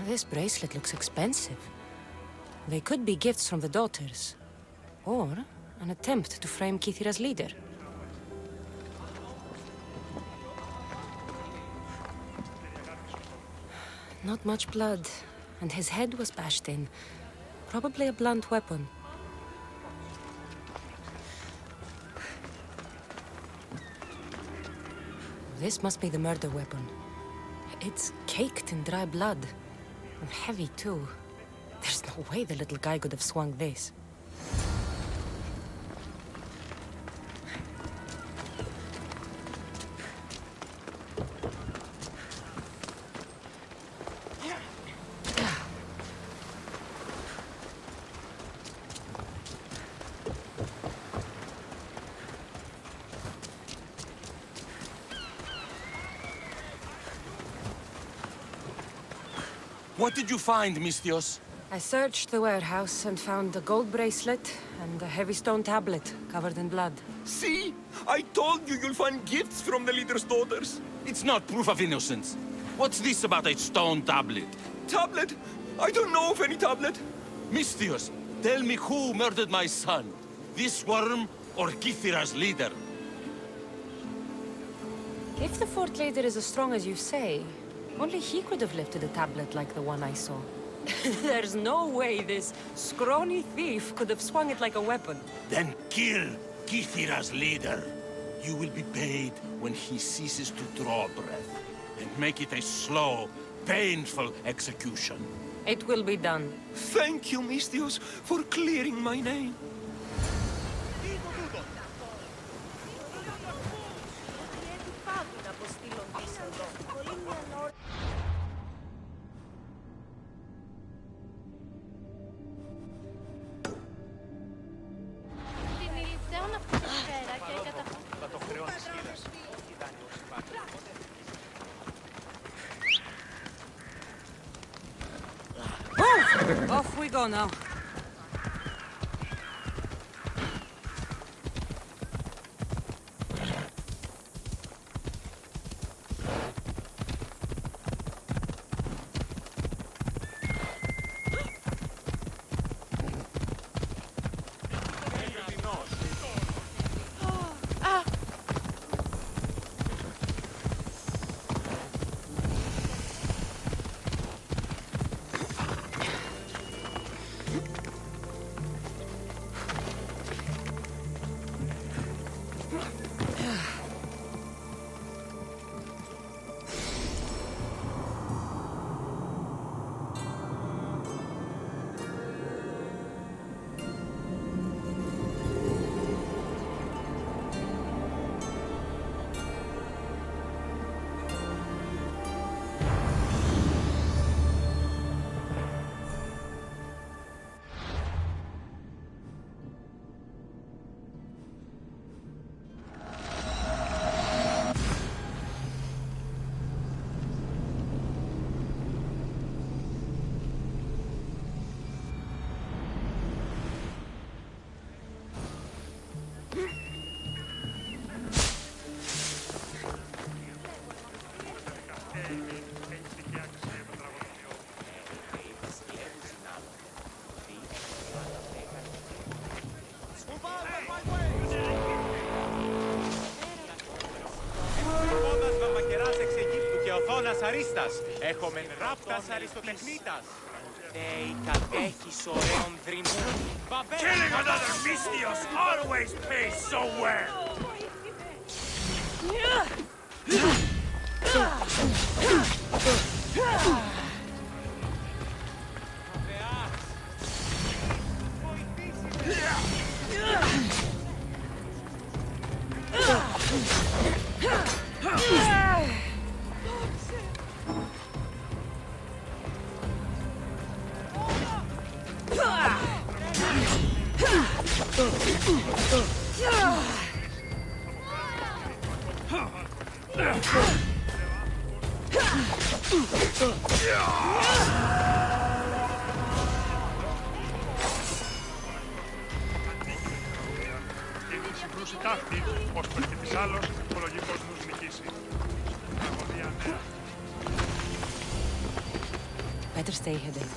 This bracelet looks expensive. They could be gifts from the daughters, or an attempt to frame Kythira's leader. Not much blood, and his head was bashed in. Probably a blunt weapon. This must be the murder weapon. It's caked in dry blood. And heavy, too. There's no way the little guy could have swung this. What did you find, Mistios? I searched the warehouse and found a gold bracelet and a heavy stone tablet covered in blood. See? I told you you'll find gifts from the leader's daughters. It's not proof of innocence. What's this about a stone tablet? Tablet? I don't know of any tablet. Mistios, tell me who murdered my son. This worm or Kythira's leader? If the fort leader is as strong as you say, only he could have lifted a tablet like the one I saw. There's no way this scrawny thief could have swung it like a weapon. Then kill Kythira's leader. You will be paid when he ceases to draw breath. and make it a slow, painful execution. It will be done. Thank you, Mistios, for clearing my name. Off we go now. Αρίστας, έχομεν ράπτας αριστοτεχνίτας. They κατέχεις ωραίων δρυμών. Killing another Mistios always pays so well! Συγκρούσει τάχτη, ώσπου και της άλλος, ο λογικός νους νικήσει. Τραγωδία νέα. Better stay hidden.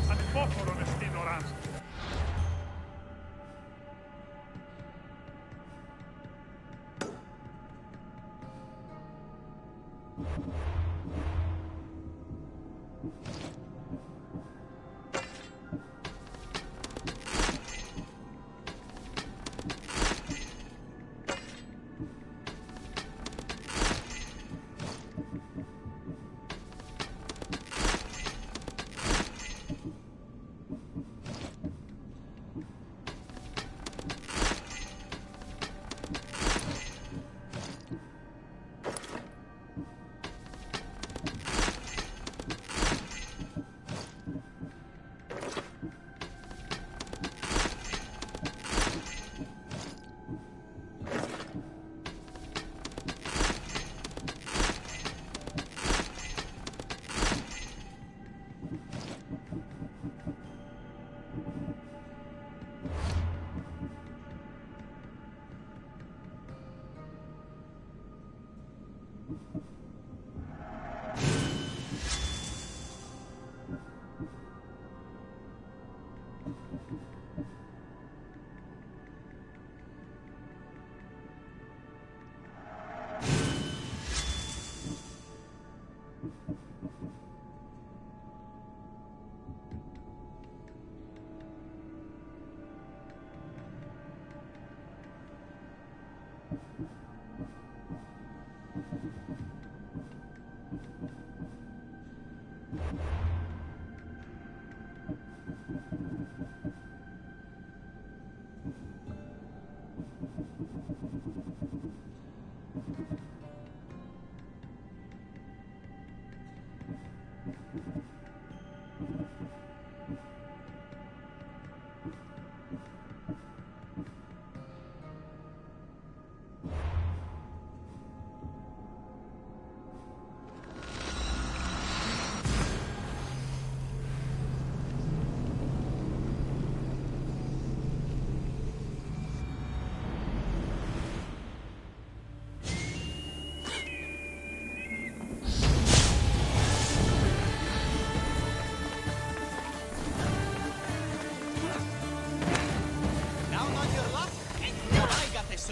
Ανυπόφορον εστίν οράν.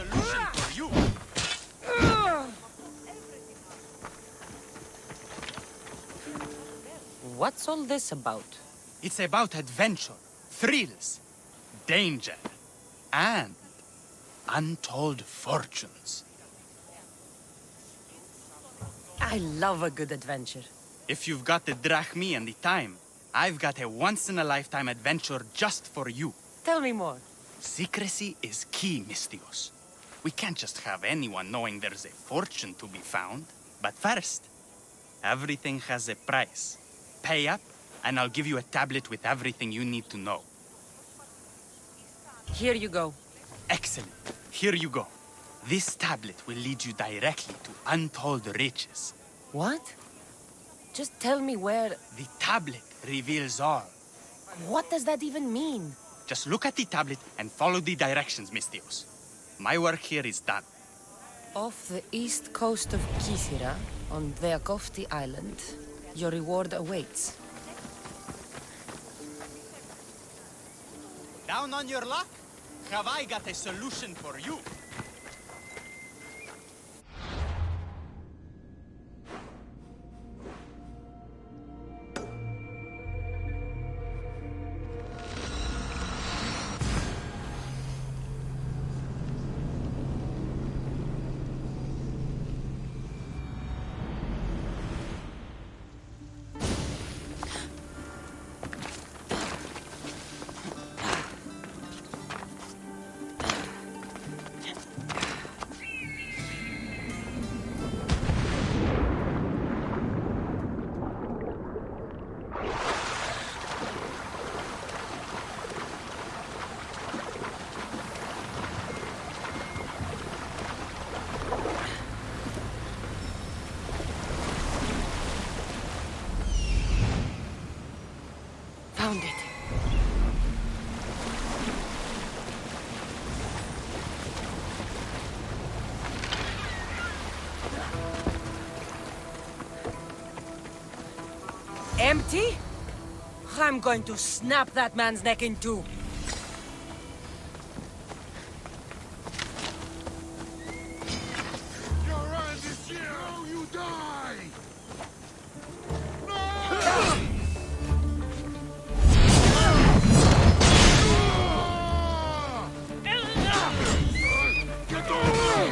Solution for you. What's all this about? It's about adventure, thrills, danger, and untold fortunes. I love a good adventure. If you've got the drachmi and the time, I've got a once-in-a-lifetime adventure just for you. Tell me more. Secrecy is key, Mistios. We can't just have anyone knowing there's a fortune to be found. But first, everything has a price. Pay up, and I'll give you a tablet with everything you need to know. Here you go. Excellent. Here you go. This tablet will lead you directly to untold riches. What? Just tell me where... The tablet reveals all. What does that even mean? Just look at the tablet and follow the directions, Mistios. My work here is done. Off the east coast of Kythera, on Veakofti Island, your reward awaits. Down on your luck? Have I got a solution for you? Empty? I'm going to snap that man's neck in two. Your end is here! Now you die! Get over!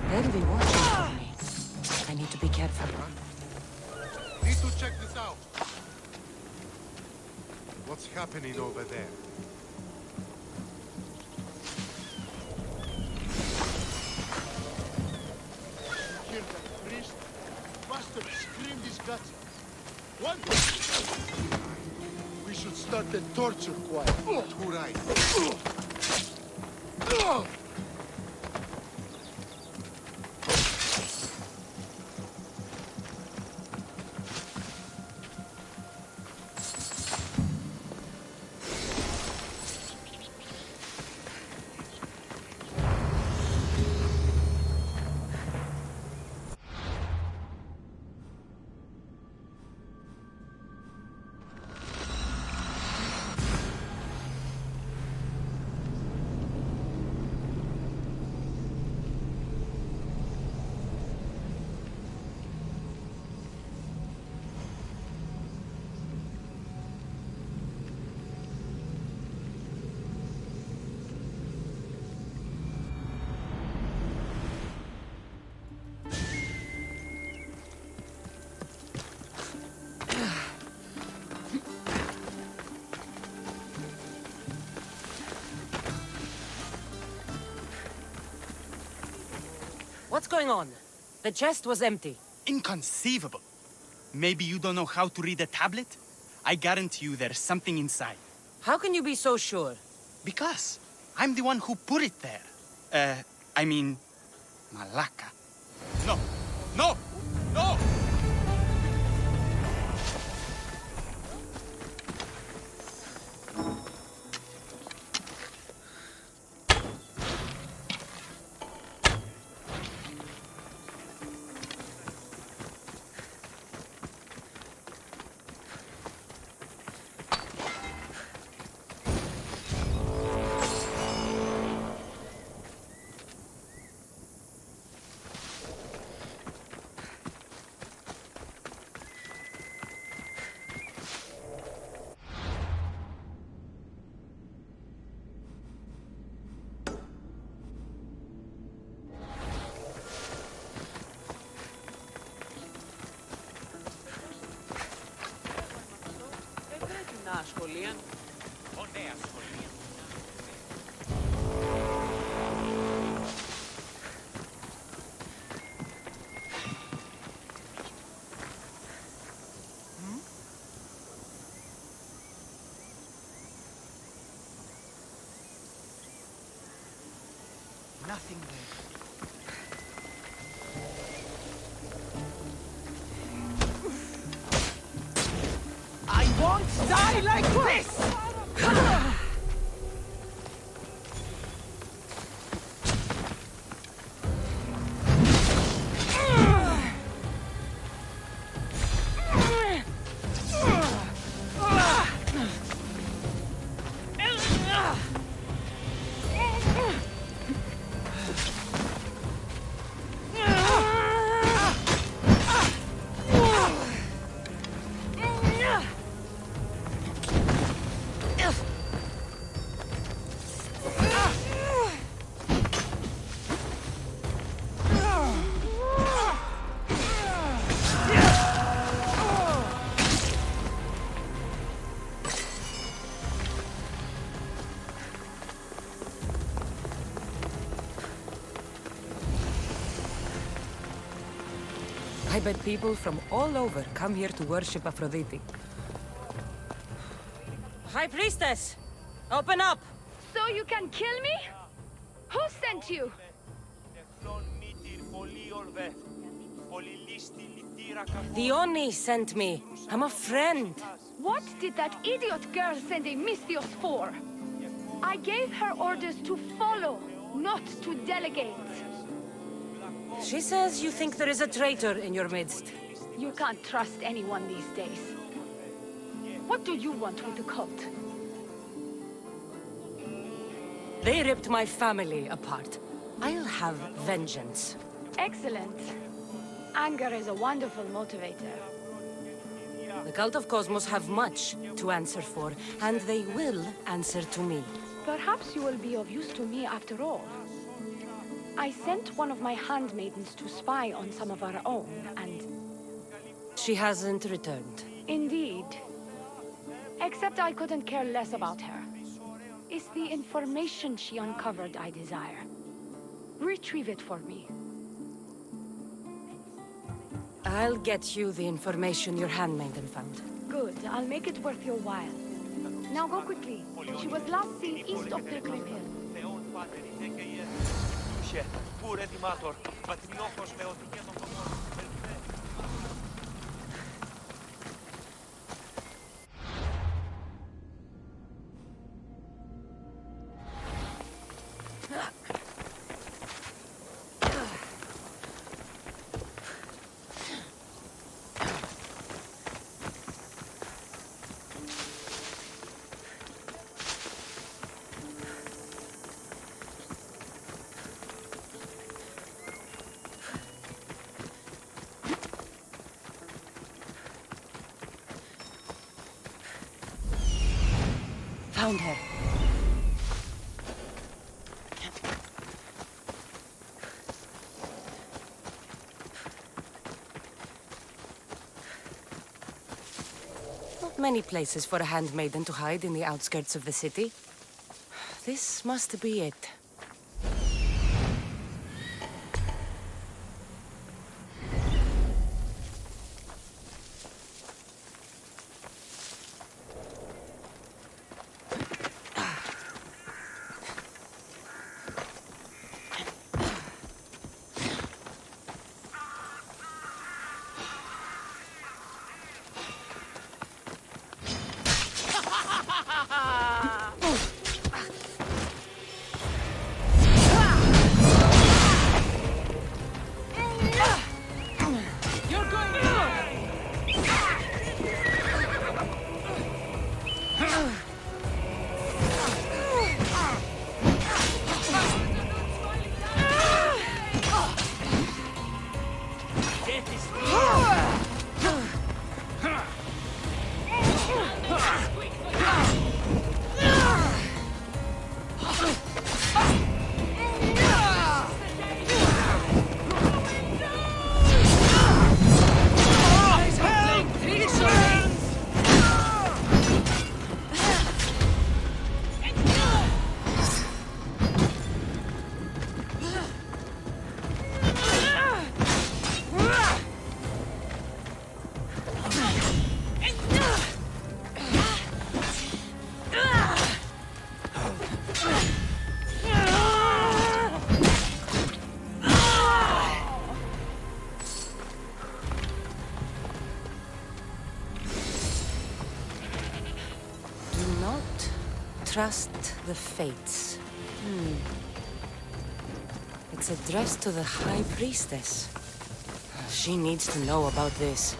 They'll be watching for me. I need to be careful. Need to check this out. What's happening over there? You hear that priest? Must have screamed his guts. What? We should start the torture choir. Too right. What's going on? The chest was empty. Inconceivable. Maybe you don't know how to read a tablet? I guarantee you there's something inside. How can you be so sure? Because I'm the one who put it there. I mean, Malaka. No! No! No! σχολίαν. Ωραία σχολίαν. Nothing there. I won't die like this! I bet people from all over come here to worship Aphrodite. High Priestess! Open up! So you can kill me? Who sent you? The Oni sent me. I'm a friend. What did that idiot girl send a Misthios for? I gave her orders to follow, not to delegate. She says you think there is a traitor in your midst. You can't trust anyone these days. What do you want with the cult? They ripped my family apart. I'll have vengeance. Excellent. Anger is a wonderful motivator. The Cult of Cosmos have much to answer for, and they will answer to me. Perhaps you will be of use to me after all. I sent one of my handmaidens to spy on some of our own, and... She hasn't returned. Indeed. Except I couldn't care less about her. It's the information she uncovered I desire. Retrieve it for me. I'll get you the information your handmaiden found. Good. I'll make it worth your while. Now go quickly. She was last seen east of the Grip Hill. Found her. Not many places for a handmaiden to hide in the outskirts of the city. This must be it. Trust the fates. It's addressed to the High Priestess. She needs to know about this.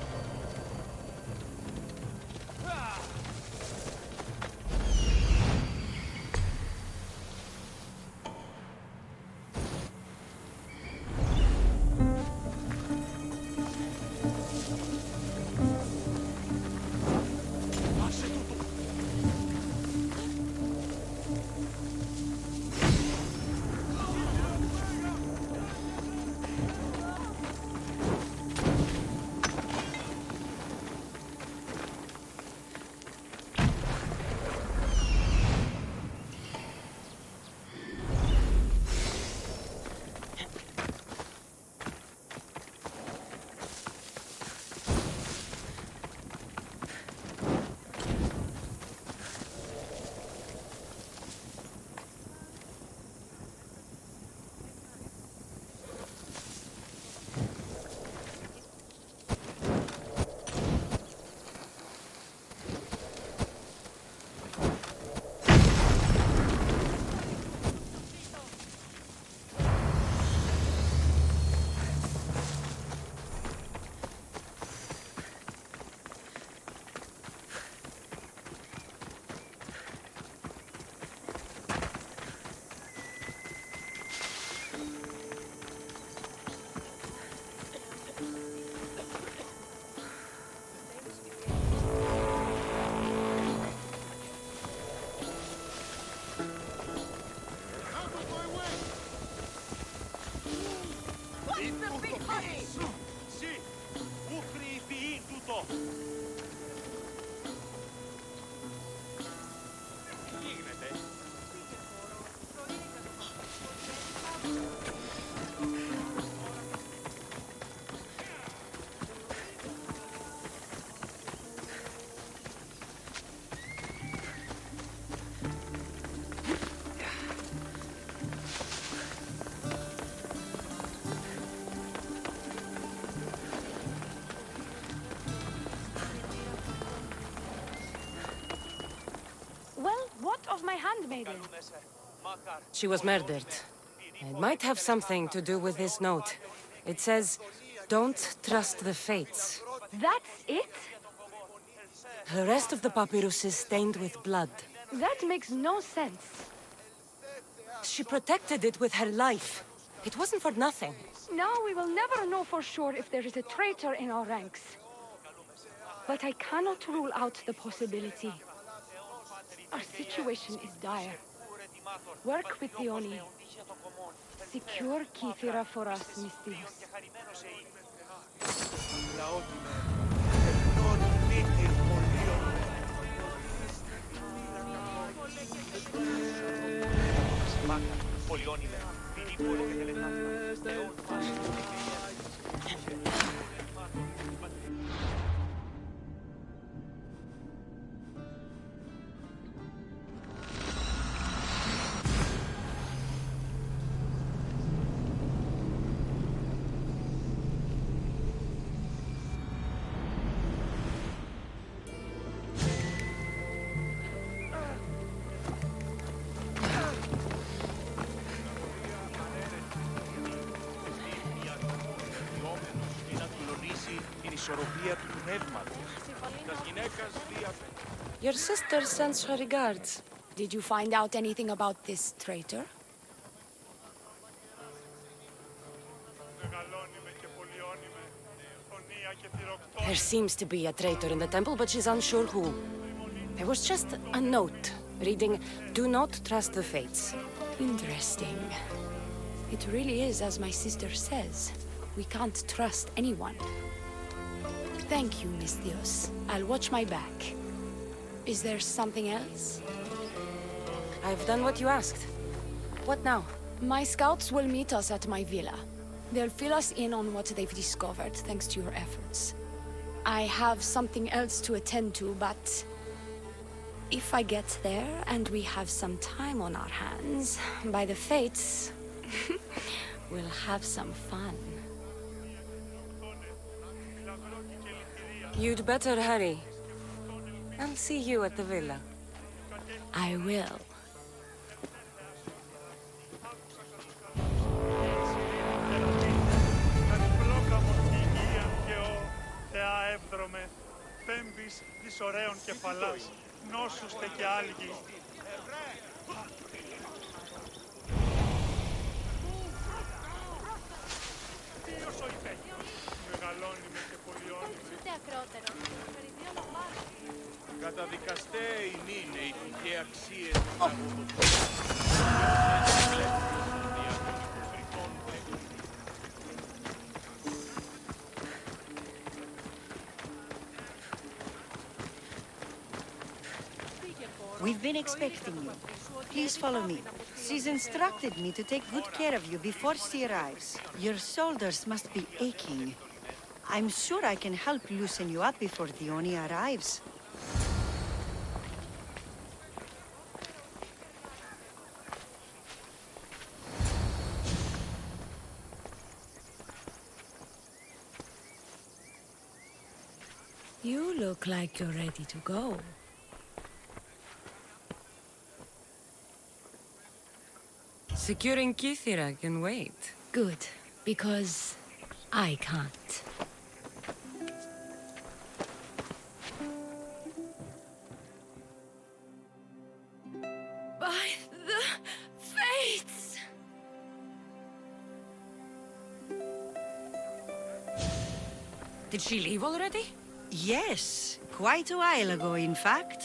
of my handmaiden? She was murdered. It might have something to do with this note. It says, "Don't trust the fates." That's it? The rest of the papyrus is stained with blood. That makes no sense. She protected it with her life. It wasn't for nothing. Now we will never know for sure if there is a traitor in our ranks. But I cannot rule out the possibility. Our situation is dire. Work with the Oni. Secure Kythera for us, Mystios. Your sister sends her regards. Did you find out anything about this traitor? There seems to be a traitor in the temple, but she's unsure who. There was just a note reading, "Do not trust the fates." Interesting. It really is as my sister says. We can't trust anyone. Thank you, Mystios. I'll watch my back. Is there something else? I've done what you asked. What now? My scouts will meet us at my villa. They'll fill us in on what they've discovered, thanks to your efforts. I have something else to attend to, but if I get there and we have some time on our hands, by the fates, we'll have some fun. You'd better hurry. I'll see you at the villa. I will. Πέμπης της ωραίων κεφαλάς, νόσουστε και άλγοι. Ποιος ο υπέγγιος, μεγαλώνουμε και πολιώνουμε. Ούτε ακρότερο, περιδιό να πάρει. Καταδικαστέ είναι οι τυχαίες αξίες του λαού. We've been expecting you. Please follow me. She's instructed me to take good care of you before she arrives. Your shoulders must be aching. I'm sure I can help loosen you up before the Oni arrives. You look like you're ready to go. Securing Kythera can wait. Good, because I can't. By the fates! Did she leave already? Yes, quite a while ago, in fact.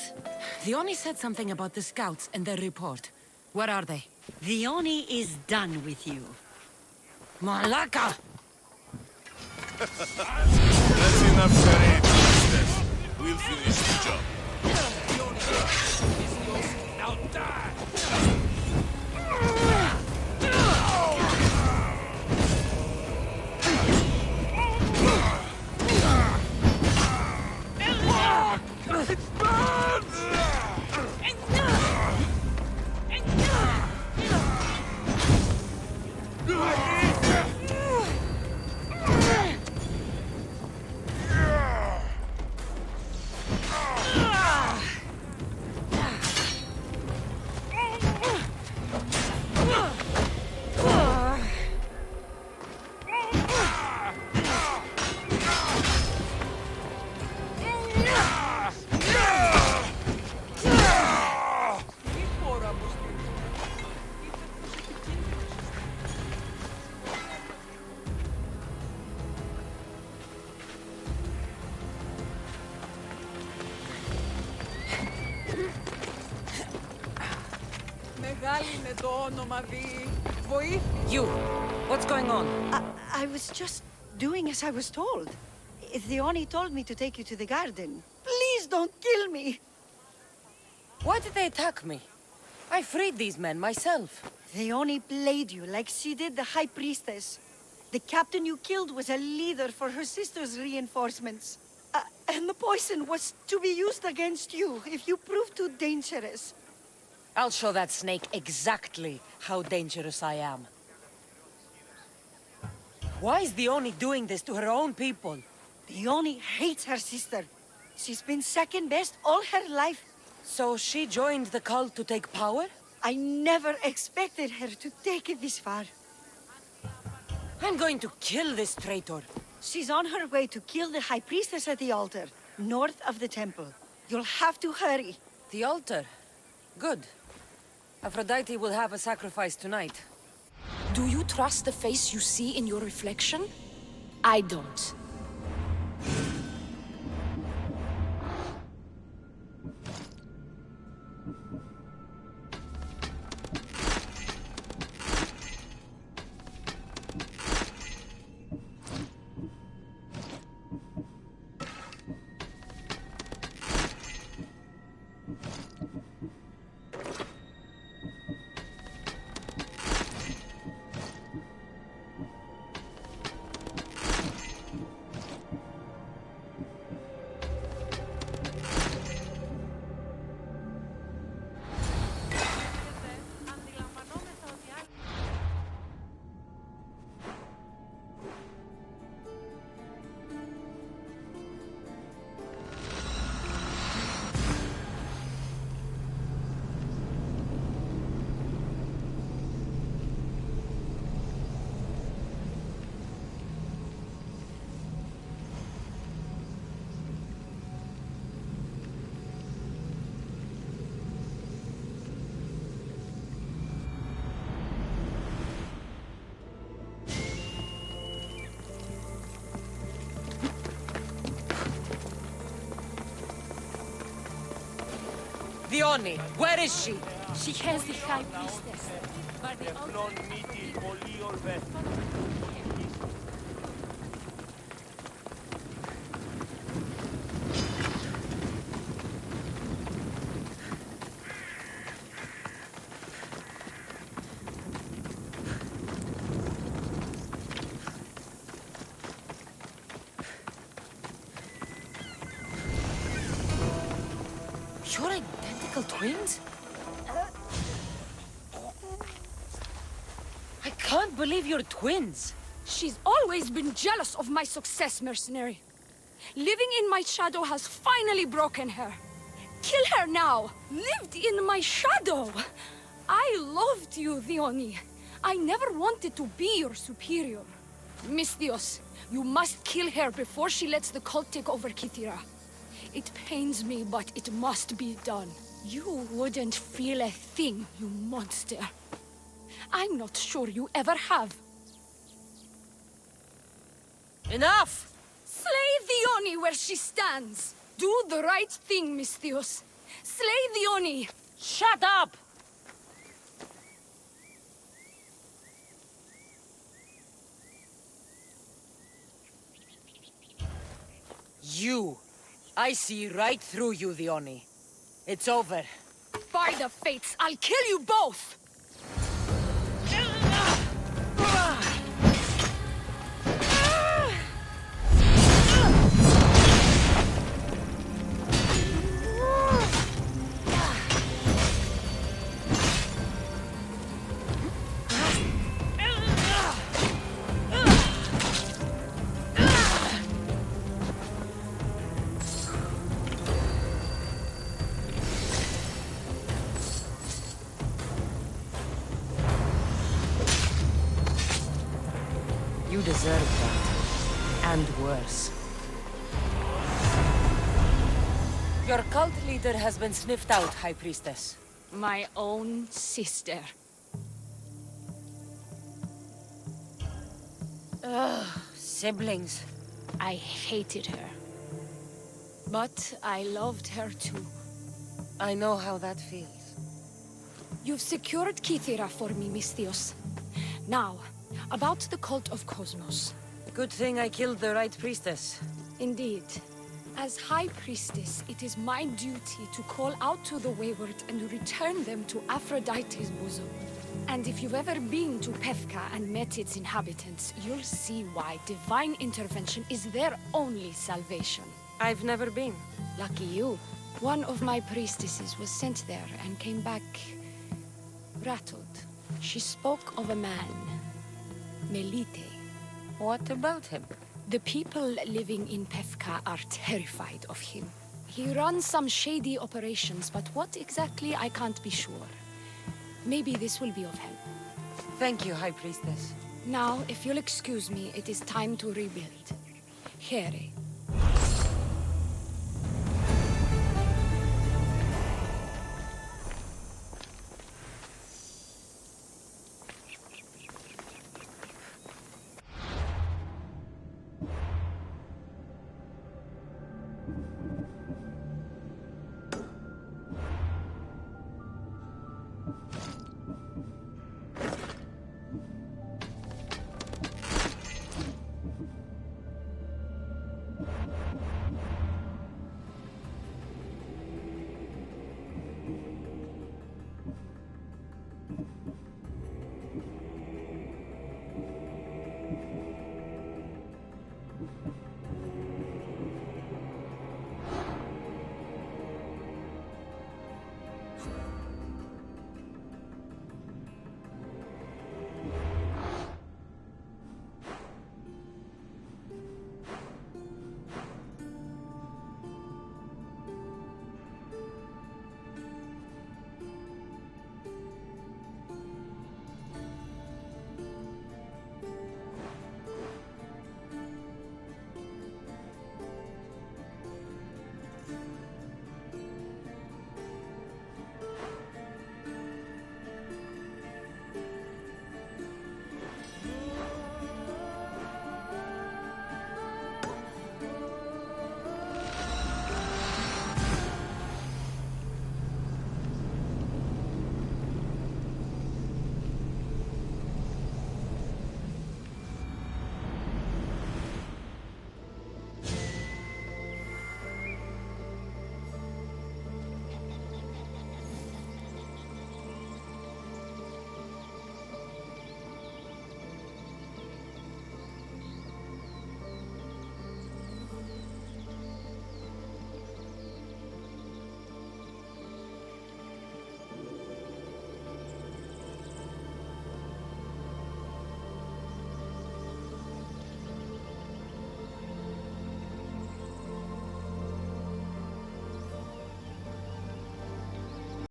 The Oni said something about the scouts and their report. Where are they? The Oni is done with you. Malaka! That's enough charade, priestess. We'll finish the job. Now die! You, what's going on? I was just doing as I was told. Theoni told me to take you to the garden. Please don't kill me! Why did they attack me? I freed these men myself. Theoni played you like she did the High Priestess. The captain you killed was a leader for her sister's reinforcements. And the poison was to be used against you if you prove too dangerous. I'll show that snake exactly how dangerous I am. Why is Theoni doing this to her own people? Theoni hates her sister. She's been second best all her life. So she joined the cult to take power? I never expected her to take it this far. I'm going to kill this traitor. She's on her way to kill the High Priestess at the altar, north of the temple. You'll have to hurry. The altar? Good. Aphrodite will have a sacrifice tonight. Do you trust the face you see in your reflection? I don't. Theoni, where is she? She has the High Priestess. But the You're identical twins? I can't believe you're twins. She's always been jealous of my success, mercenary. Living in my shadow has finally broken her. Kill her now! Lived in my shadow! I loved you, Theoni. I never wanted to be your superior. Misthios, you must kill her before she lets the cult take over Kythera. It pains me, but it must be done. You wouldn't feel a thing, you monster. I'm not sure you ever have. Enough! Slay Theoni where she stands. Do the right thing, Misthios. Slay Theoni. Shut up! You. I see right through you, Theoni. It's over. By the fates, I'll kill you both! You deserve that. And worse. Your cult leader has been sniffed out, High Priestess. My own sister. Ugh, siblings. I hated her. But I loved her too. I know how that feels. You've secured Kythera for me, Misthios. Now, about the cult of Cosmos. Good thing I killed the right priestess. Indeed. As High Priestess, it is my duty to call out to the wayward and return them to Aphrodite's bosom. And if you've ever been to Pefka and met its inhabitants, you'll see why divine intervention is their only salvation. I've never been. Lucky you. One of my priestesses was sent there and came back rattled. She spoke of a man, Melite. What about him? The people living in Pefka are terrified of him. He runs some shady operations, but what exactly I can't be sure. Maybe this will be of help. Thank you, High Priestess. Now, if you'll excuse me, it is time to rebuild. Here,